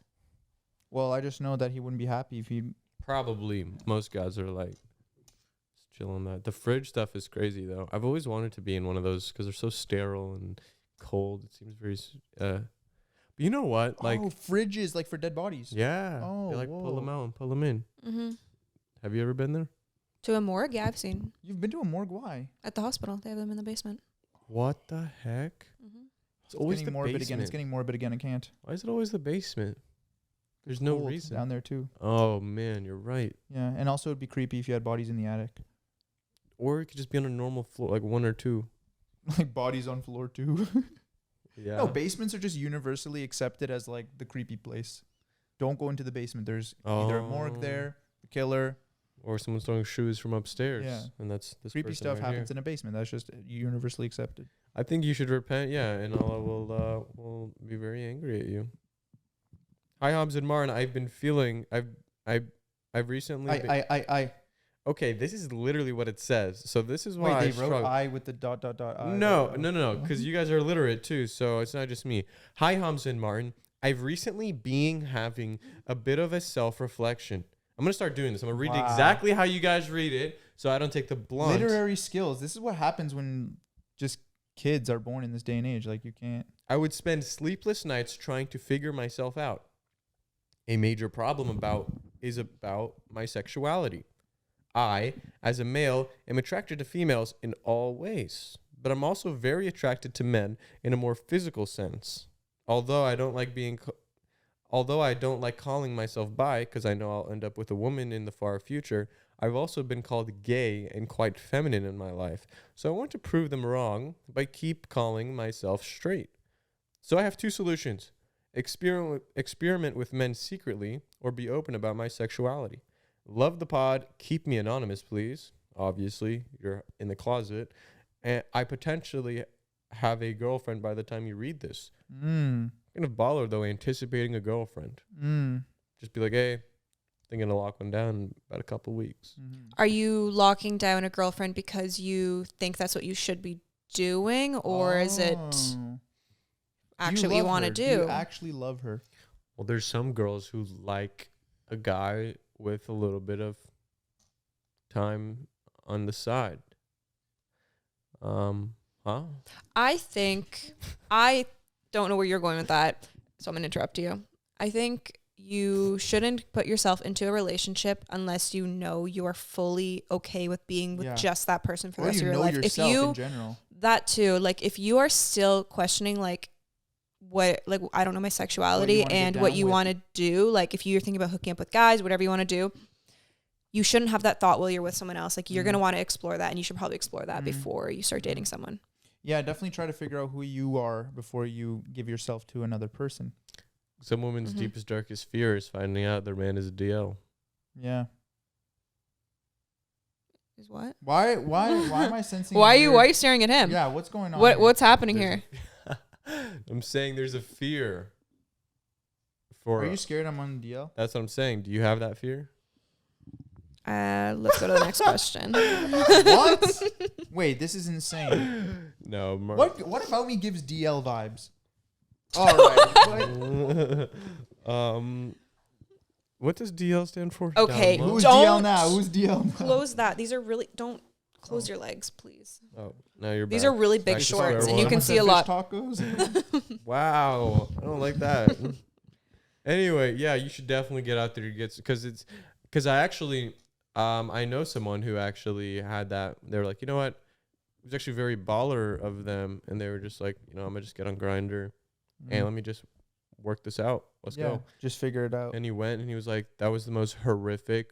Well, I just know that he wouldn't be happy if he. Probably most guys are like, just chill on that. The fridge stuff is crazy, though. I've always wanted to be in one of those because they're so sterile and cold. It seems very. But you know what? Like, fridges, like for dead bodies. yeah. Oh, they like pull them whoa. out and pull them in. Mm-hmm. Have you ever been there? To a morgue? Yeah, I've seen. You've been to a morgue? Why? At the hospital. They have them in the basement. What the heck? Mm-hmm. It's always Getting the morbid basement. again. It's getting morbid again. I can't. Why is it always the basement? There's no Cold reason. down there too. Oh man, you're right. Yeah, and also it'd be creepy if you had bodies in the attic. Or it could just be on a normal floor, like 1 or 2. Like bodies on floor 2. Yeah. No, basements are just universally accepted as like the creepy place. Don't go into the basement. There's either a morgue Oh. there, a killer. Or someone's throwing shoes from upstairs. Yeah. And that's this Creepy person stuff right happens here. in a basement. That's just universally accepted. I think you should repent, yeah, and Allah will be very angry at you. Hi, Hobbs and Martin. I've been feeling. I've recently. Okay, this is literally what it says. So this is why Wait, I they wrote struggle. I with the dot. No, because you guys are illiterate too, so it's not just me. Hi, Hobbs and Martin. I've recently been having a bit of a self-reflection. I'm gonna start doing this. I'm gonna read Wow. exactly how you guys read it, so I don't take the blunt. Literary skills. This is what happens when just kids are born in this day and age. Like you can't. I would spend sleepless nights trying to figure myself out. A major problem is about my sexuality. I, as a male, am attracted to females in all ways, but I'm also very attracted to men in a more physical sense. Although I don't like calling myself bi because I know I'll end up with a woman in the far future, I've also been called gay and quite feminine in my life, so I want to prove them wrong by keep calling myself straight. So I have two solutions. Experiment with men secretly or be open about my sexuality. Love the pod. Keep me anonymous, please. Obviously, you're in the closet. And I potentially have a girlfriend by the time you read this. Kind of baller, though, anticipating a girlfriend. Just be like, hey, thinking to lock one down in about a couple weeks. Are you locking down a girlfriend because you think that's what you should be doing, or is it actually what you want to do? Do you actually love her? Well, there's some girls who like a guy with a little bit of time on the side. I think, I don't know where you're going with that, so I'm going to interrupt you. I think you shouldn't put yourself into a relationship unless you know you are fully okay with being with just that person for the rest of your life. If you, in general. That too, like if you are still questioning like what, like I don't know my sexuality and what you want to do, like if you're thinking about hooking up with guys, whatever you want to do, you shouldn't have that thought while you're with someone else. Like you're going to want to explore that, and you should probably explore that before you start dating someone. Yeah, definitely try to figure out who you are before you give yourself to another person. Some women's deepest, darkest fear is finding out their man is a DL. Yeah. Is what? Why am I sensing? Why are you staring at him? Yeah, what's going on? What's happening here? I'm saying there's a fear. Are you scared I'm on DL? That's what I'm saying. Do you have that fear? Let's go to the next question. What? Wait, this is insane. No. What about me gives DL vibes? All right. What does DL stand for? Okay. Download? Who's DL now? Who's DL now? Close that. These are really, don't close your legs, please. Oh, now you're back. These are really big Back to shorts, square and you one. can see a lot. Tacos? Wow, I don't like that. Anyway, yeah, you should definitely get out there to get, because I actually, I know someone who actually had that. They were like, you know what? It was actually very baller of them, and they were just like, you know, I'm gonna just get on Grindr, and let me just work this out. Let's go. Just figure it out. And he went, and he was like, that was the most horrific.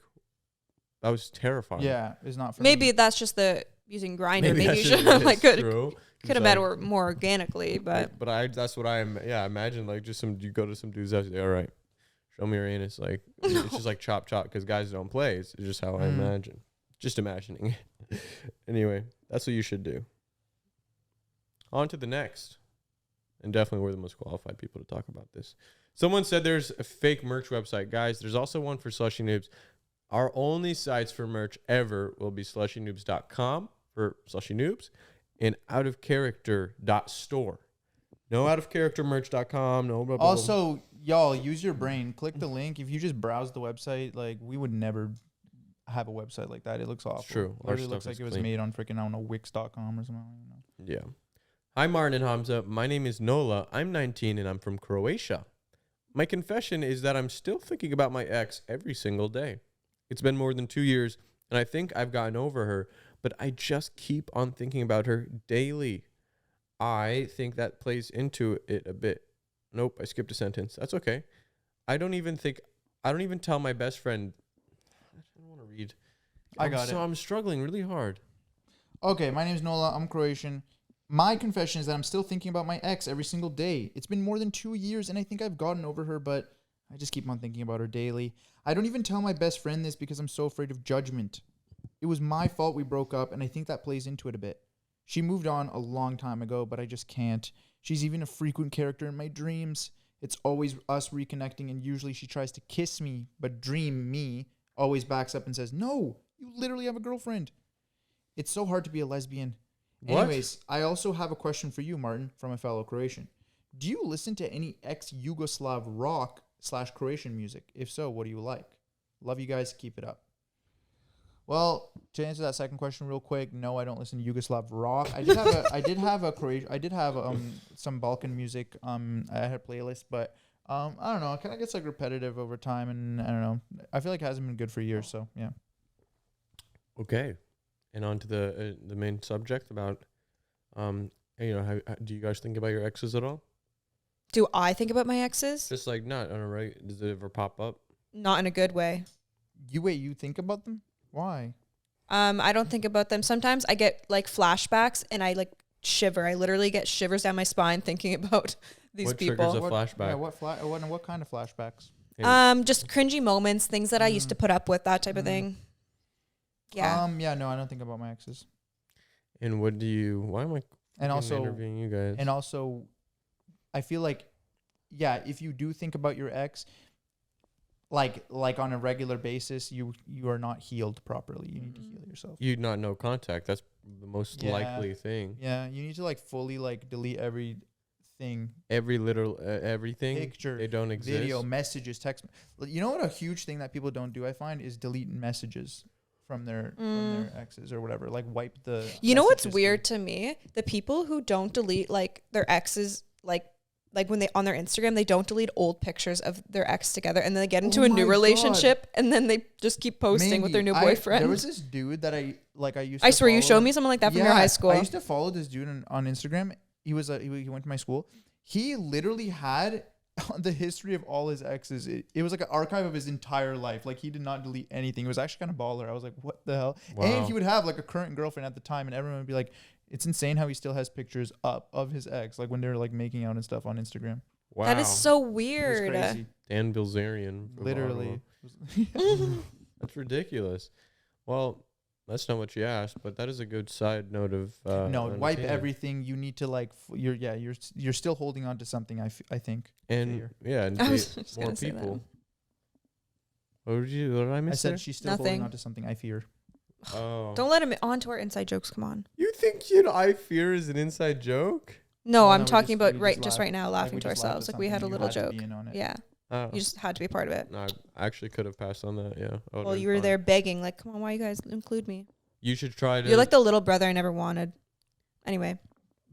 That was terrifying. Yeah, it's not for Maybe me. that's just the using Grindr. Maybe that's you just- should have it's like true. could have It's met like- more organically, but that's what I am. Yeah, imagine like just you go to some dude's house. All right, show me your anus. Like it's just like chop because guys don't play. It's just how I imagine. Just imagining. Anyway, that's what you should do. On to the next, and definitely we're the most qualified people to talk about this. Someone said there's a fake merch website, guys. There's also one for Slushy Noobs. Our only sites for merch ever will be slushynoobs.com for Slushy Noobs and outofcharacter.store. No outofcharactermerch.com. No blah, blah, blah. Also, y'all, use your brain. Click the link. If you just browse the website, like we would never have a website like that. It looks awful. true. Our Literally looks stuff like is it was clean. made on freaking, I don't know, Wix.com or something. I don't know. Yeah. Hi, Martin and Hamza. My name is Nola. I'm 19 and I'm from Croatia. My confession is that I'm still thinking about my ex every single day. It's been more than 2 years, and I think I've gotten over her, but I just keep on thinking about her daily. I think that plays into it a bit. Nope, I skipped a sentence. That's okay. I don't even tell my best friend. I don't want to read. I'm struggling really hard. Okay, my name is Nola. I'm Croatian. My confession is that I'm still thinking about my ex every single day. It's been more than 2 years, and I think I've gotten over her, but I just keep on thinking about her daily. I don't even tell my best friend this because I'm so afraid of judgment. It was my fault we broke up, and I think that plays into it a bit. She moved on a long time ago, but I just can't. She's even a frequent character in my dreams. It's always us reconnecting, and usually she tries to kiss me, but Dream Me always backs up and says, "No, you literally have a girlfriend." It's so hard to be a lesbian. What? Anyways, I also have a question for you, Martin, from a fellow Croatian. Do you listen to any ex-Yugoslav rock / Croatian music? If so, what do you like? Love you guys. Keep it up. Well, to answer that second question real quick, no, I don't listen to Yugoslav rock. I did have some Balkan music. I had a playlist, but I don't know. It kind of gets like repetitive over time, and I don't know. I feel like it hasn't been good for years. So yeah. Okay. And on to the main subject about, how, do you guys think about your exes at all? do I think about my exes? Just like not on a right. Does it ever pop up? Not in a good way. You think about them? Why? I don't think about them. Sometimes I get like flashbacks and I like shiver. I literally get shivers down my spine thinking about these What people. triggers a flashback? Yeah, what kind of flashbacks? Just cringy moments, things that I used to put up with, that type of thing. Yeah. Yeah, no, I don't think about my exes. And what do you? Why am I? And also interviewing you guys. And also, I feel like, yeah, if you do think about your ex, like on a regular basis, you are not healed properly. You need to heal yourself. you not know contact. That's the most Yeah. likely thing. Yeah, you need to like fully like delete everything. Every little everything. Picture, they don't exist. video, messages, text. You know what a huge thing that people don't do, I find, is delete messages from their exes or whatever. Like wipe the. You know what's message weird to me? The people who don't delete like their exes, like when they on their Instagram, they don't delete old pictures of their ex together, and then they get into Oh a new my relationship, and then they just keep posting with their new boyfriend. There was this dude that I used. I to swear, you follow. showed me someone like that from your high school. I used to follow this dude on Instagram. He was he went to my school. He literally had the history of all his exes. It was like an archive of his entire life. Like he did not delete anything. It was actually kind of baller. I was like, what the hell? Wow. And he would have like a current girlfriend at the time, and everyone would be like, it's insane how he still has pictures up of his ex, like when they're like making out and stuff on Instagram. Wow. That is so It was weird. crazy. Dan Bilzerian. from Literally. Ottawa. That's ridiculous. Well, that's not what you asked, but that is a good side note of No, wipe entertainment. everything. You need to like you're still holding on to something. I think. And Fear. yeah, and I was date just more gonna say that. people. What did I miss? I said there? she's still Nothing. holding on to something. I fear. Oh. Don't let him on to our inside jokes. Come on. You think I fear is an inside joke? No, Well, I'm no, we talking just- about we right just just laughed. right now, Like, laughing we to just laughed ourselves. at Like we had a something, little you had to joke. be in on it. Yeah, Oh. you just had to be part of it. No, I actually could have passed on that. Yeah. Oh, Well, you were there begging, like, come on, why you guys include me? You should try to You're like the little brother I never wanted. Anyway,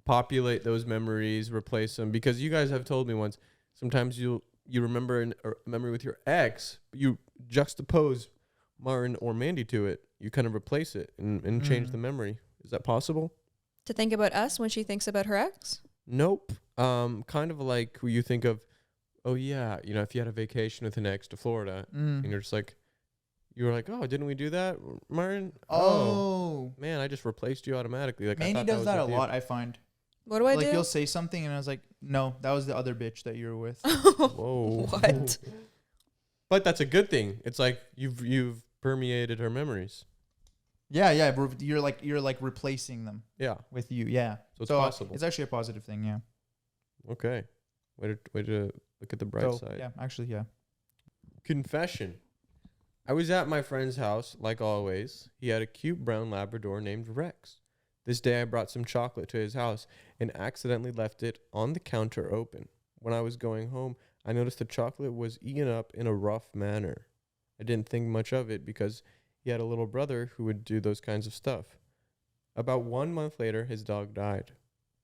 populate those memories, replace them, because you guys have told me once. Sometimes you remember a memory with your ex, but you juxtapose Martin or Mandy to it. You kind of replace it and change the memory. Is that possible? to think about us when she thinks about her ex. Nope. Kind of like you think of, oh yeah, if you had a vacation with an ex to Florida, and you're just like, you were like, oh, didn't we do that, Martin? Oh. Man, I just replaced you automatically. Like, I Mandy thought does that a with you. lot, I find. What do I Like do? you'll say something and I was like, no, that was the other bitch that you were with. Whoa. What? But that's a good thing. It's like you've permeated her memories. Yeah, you're like replacing them Yeah. with you. Yeah. So it's possible. It's actually a positive thing, yeah. Okay. Way to look at the bright So, side. yeah, actually, yeah. Confession. I was at my friend's house, like always. He had a cute brown Labrador named Rex. This day I brought some chocolate to his house and accidentally left it on the counter open. When I was going home, I noticed the chocolate was eaten up in a rough manner. I didn't think much of it because he had a little brother who would do those kinds of stuff. About 1 month later, his dog died.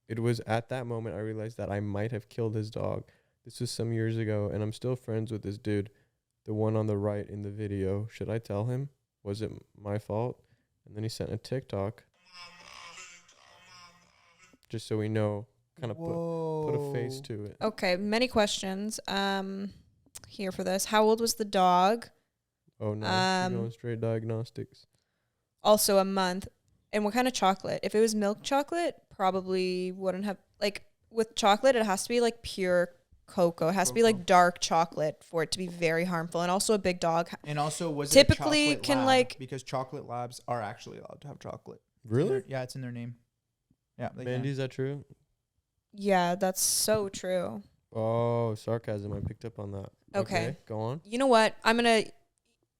It was at that moment I realized that I might have killed his dog. This was some years ago, and I'm still friends with this dude, the one on the right in the video. Should I tell him? Was it my fault? And then he sent a TikTok, just so we know, kind of put a face to it. Okay, many questions. Here for this. How old was the dog? Oh no, you're going straight diagnostics. Also a month. And what kind of chocolate? If it was milk chocolate, probably wouldn't have, like, with chocolate, it has to be like pure cocoa. It has to be like dark chocolate for it to be very harmful. And also a big dog. And also, was Typically it a chocolate can, lab? like- because chocolate labs are actually allowed to have chocolate. Really? Yeah, it's in their name. Yeah, they Mandy, can. is that true? Yeah, that's so true. Oh, sarcasm. I picked up on that. Okay. Go on. You know what? I'm going to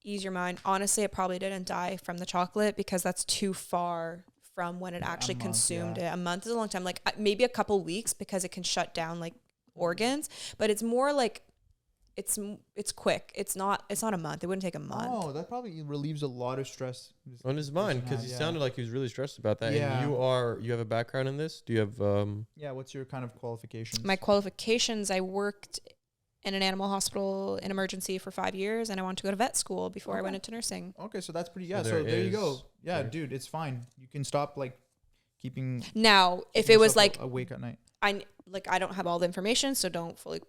ease your mind. Honestly, it probably didn't die from the chocolate because that's too far from when it actually month, consumed yeah. it. A month is a long time. Like maybe a couple weeks because it can shut down like organs, but it's more like it's quick. It's not a month. It wouldn't take a month. Oh, that probably relieves a lot of stress. On his mind, because he Yeah. sounded like he was really stressed about that. Yeah. And you have a background in this? Do you have Yeah, what's your kind of qualifications? My qualifications, I worked in an animal hospital in emergency for 5 years, and I wanted to go to vet school before I went into nursing. Okay, so that's pretty. So Yeah, so there there you go. is- Yeah, there- dude, it's fine. You can stop like keeping. Now, if keeping it was yourself like awake at night. I don't have all the information, so don't fully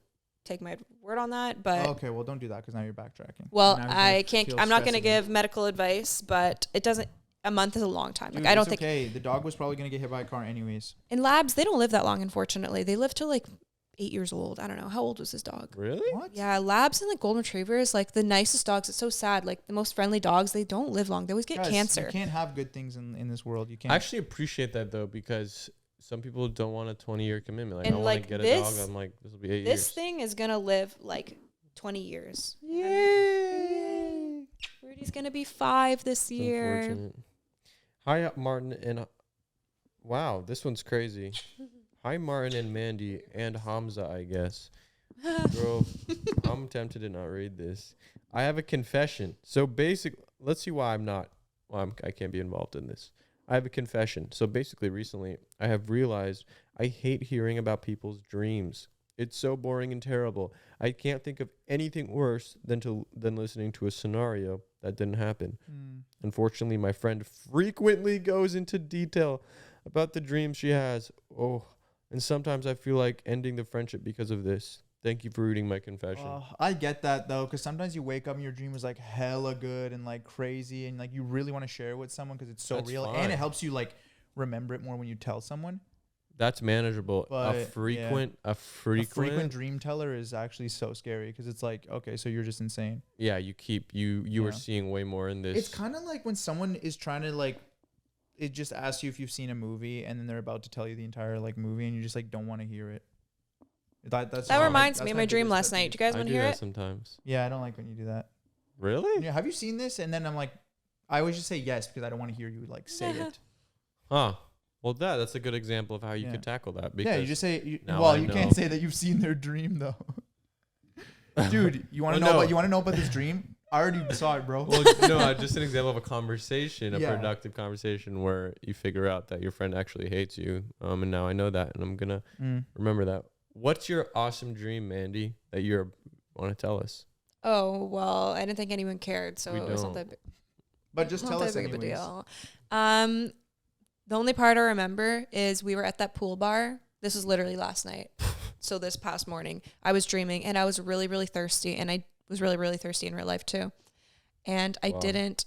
take my word on that, but Okay, well, don't do that because now you're backtracking. well, Now you're I gonna can't. feel I'm not stress going to again. give medical advice, but it doesn't. A month is a long time. Dude, Like I don't it's think okay. The dog was probably gonna get hit by a car anyways. in labs they don't live that long. Unfortunately, they live till like 8 years old. I don't know how old was his dog. Really? What? Yeah, labs and like golden retrievers, like the nicest dogs. It's so sad. Like the most friendly dogs, they don't live long. They always get Guys, cancer. You can't have good things in this world. You can't. I actually appreciate that though, because some people don't want a 20-year commitment. Like And, I want like, to get this- a dog. I'm like, this will be 8 This years. thing is gonna live like 20 years. Yay! Rudy's gonna be 5 this It's year. unfortunate. Hi, Martin and wow, this one's crazy. Hi, Martin and Mandy and Hamza, I guess. Bro, I'm tempted to not read this. I have a confession. So basically, let's see why I'm not. Well, I can't be involved in this. I have a confession. So basically, recently, I have realized I hate hearing about people's dreams. It's so boring and terrible. I can't think of anything worse than listening to a scenario that didn't happen. Unfortunately, my friend frequently goes into detail about the dreams she has. Oh, and sometimes I feel like ending the friendship because of this. Thank you for reading my confession. I get that though, because sometimes you wake up and your dream is like hella good and like crazy, and like you really want to share it with someone because it's so That's real, fine. and it helps you like remember it more when you tell someone. That's manageable. But, A frequent A frequent dream teller is actually so scary because it's like, okay, so you're just insane. Yeah, you Yeah. are seeing way more in this. It's kind of like when someone is trying to like, it just asks you if you've seen a movie, and then they're about to tell you the entire like movie, and you just like don't want to hear it. That reminds me of my dream last night. Do you guys I want to do hear that it? sometimes. Yeah, I don't like when you do that. Really? Yeah, have you seen this? And then I'm like, I always just say yes because I don't want to hear you like say it. Huh. Well, that's a good example of how you Yeah. could tackle that. Yeah, Because you just say. now Well, I you know. can't say that you've seen their dream though. Dude, you want to Well, know? no. About, you want to know about this dream? I already saw it, bro. well, no, just an example of a conversation, a Yeah. productive conversation where you figure out that your friend actually hates you. And now I know that, and I'm gonna remember that. What's your awesome dream, Mandy, that you want to tell us? Oh well, I didn't think anyone cared, so We it was don't. not that big. But just Not tell that us big of a anyways. deal. The only part I remember is we were at that pool bar. This was literally last night. So this past morning, I was dreaming and I was really, really thirsty, and I was really, really thirsty in real life too. And I Wow. didn't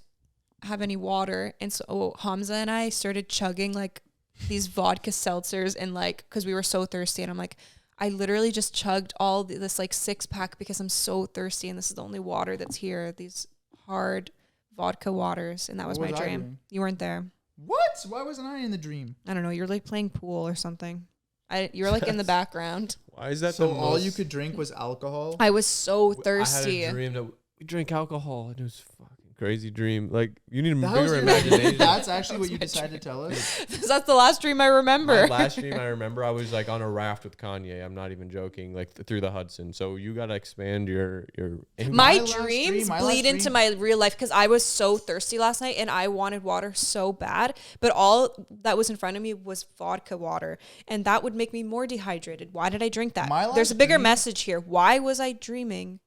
have any water, and so Hamza and I started chugging like these vodka seltzers, and like because we were so thirsty, and I'm like, I literally just chugged all this like 6-pack because I'm so thirsty, and this is the only water that's here. These hard vodka waters, and that was What my was I dream. doing? You weren't there. What? Why wasn't I in the dream? I don't know. You're like playing pool or something. You were like in the background. Why is that So the all most? you could drink was alcohol. I was so thirsty. I had a dream that we drank alcohol, and it was a fucking crazy dream. Like you need a That was bigger your- imagination. That's actually That what was you my decided to tell us. That's the last dream I remember. My last dream I remember, I was like on a raft with Kanye. I'm not even joking. Like through the Hudson. So you gotta expand your. my My last dreams dream- my bleed last into dream- my real life because I was so thirsty last night and I wanted water so bad, but all that was in front of me was vodka water, and that would make me more dehydrated. Why did I drink that? My There's a last bigger dream- message here. Why was I dreaming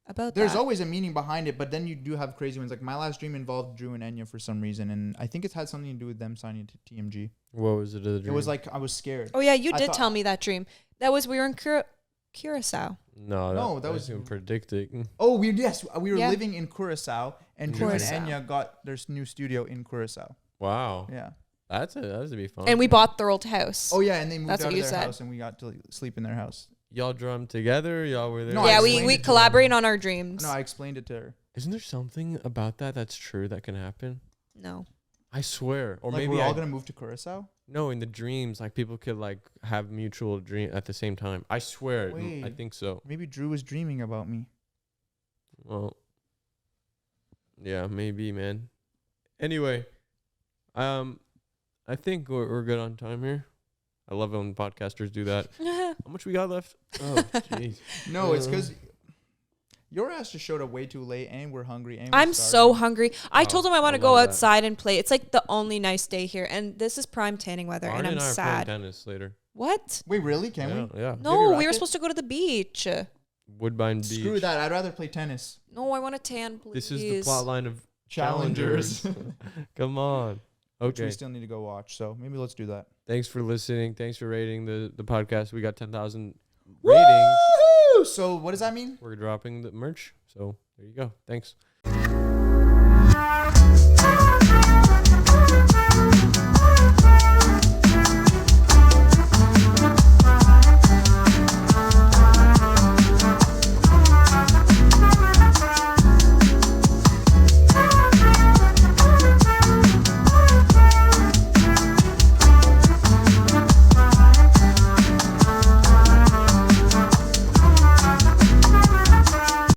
about There's that? always a meaning behind it, but then you do have crazy ones. Like my last dream involved Drew and Enya for some reason, and I think it had something to do with them signing to TMG. What was it? It was like I was scared. Oh yeah, you I did thought- tell me that dream. That was we were in Curacao. No, that that was was- even predicting. Oh, we were Yeah. living in Curacao, and Drew and Curacao. Enya got their new studio in Curacao. Wow, Yeah. that would be fun. And we bought their old house. Oh yeah, and they moved That's out what of you their said. house, and we got to sleep in their house. y'all drummed together. Y'all were there. No, I yeah, explained we it to collaborate on our dreams. No, I explained it to her. Isn't there something about that that's true that can happen? No. I swear, or Like maybe we're all I gonna move to Curacao. no. In the dreams, like people could like have mutual dream at the same time. I swear, I Wait. think so. Maybe Drew was dreaming about me. Well, yeah, maybe, man. Anyway, I think we're good on time here. I love when podcasters do that. How much we got left? Oh, jeez. No, it's because your ass just showed up way too late, and we're hungry. And I'm so hungry. I Wow, told him I want I to go love that. outside and play. It's like the only nice day here, and this is prime tanning weather, Arden and I'm I are sad. playing tennis later. What? Wait, really? Can yeah, we? yeah. No, we were racket? supposed to go to the beach. Woodbine Beach. Screw that. I'd rather play tennis. No, I want to tan, please. This is the plot line of Challengers. Challengers. Come on. Which we Okay. still need to go watch. So maybe let's do that. Thanks for listening. Thanks for rating the podcast. We got 10,000 ratings. So what does that mean? We're dropping the merch. So there you go. Thanks.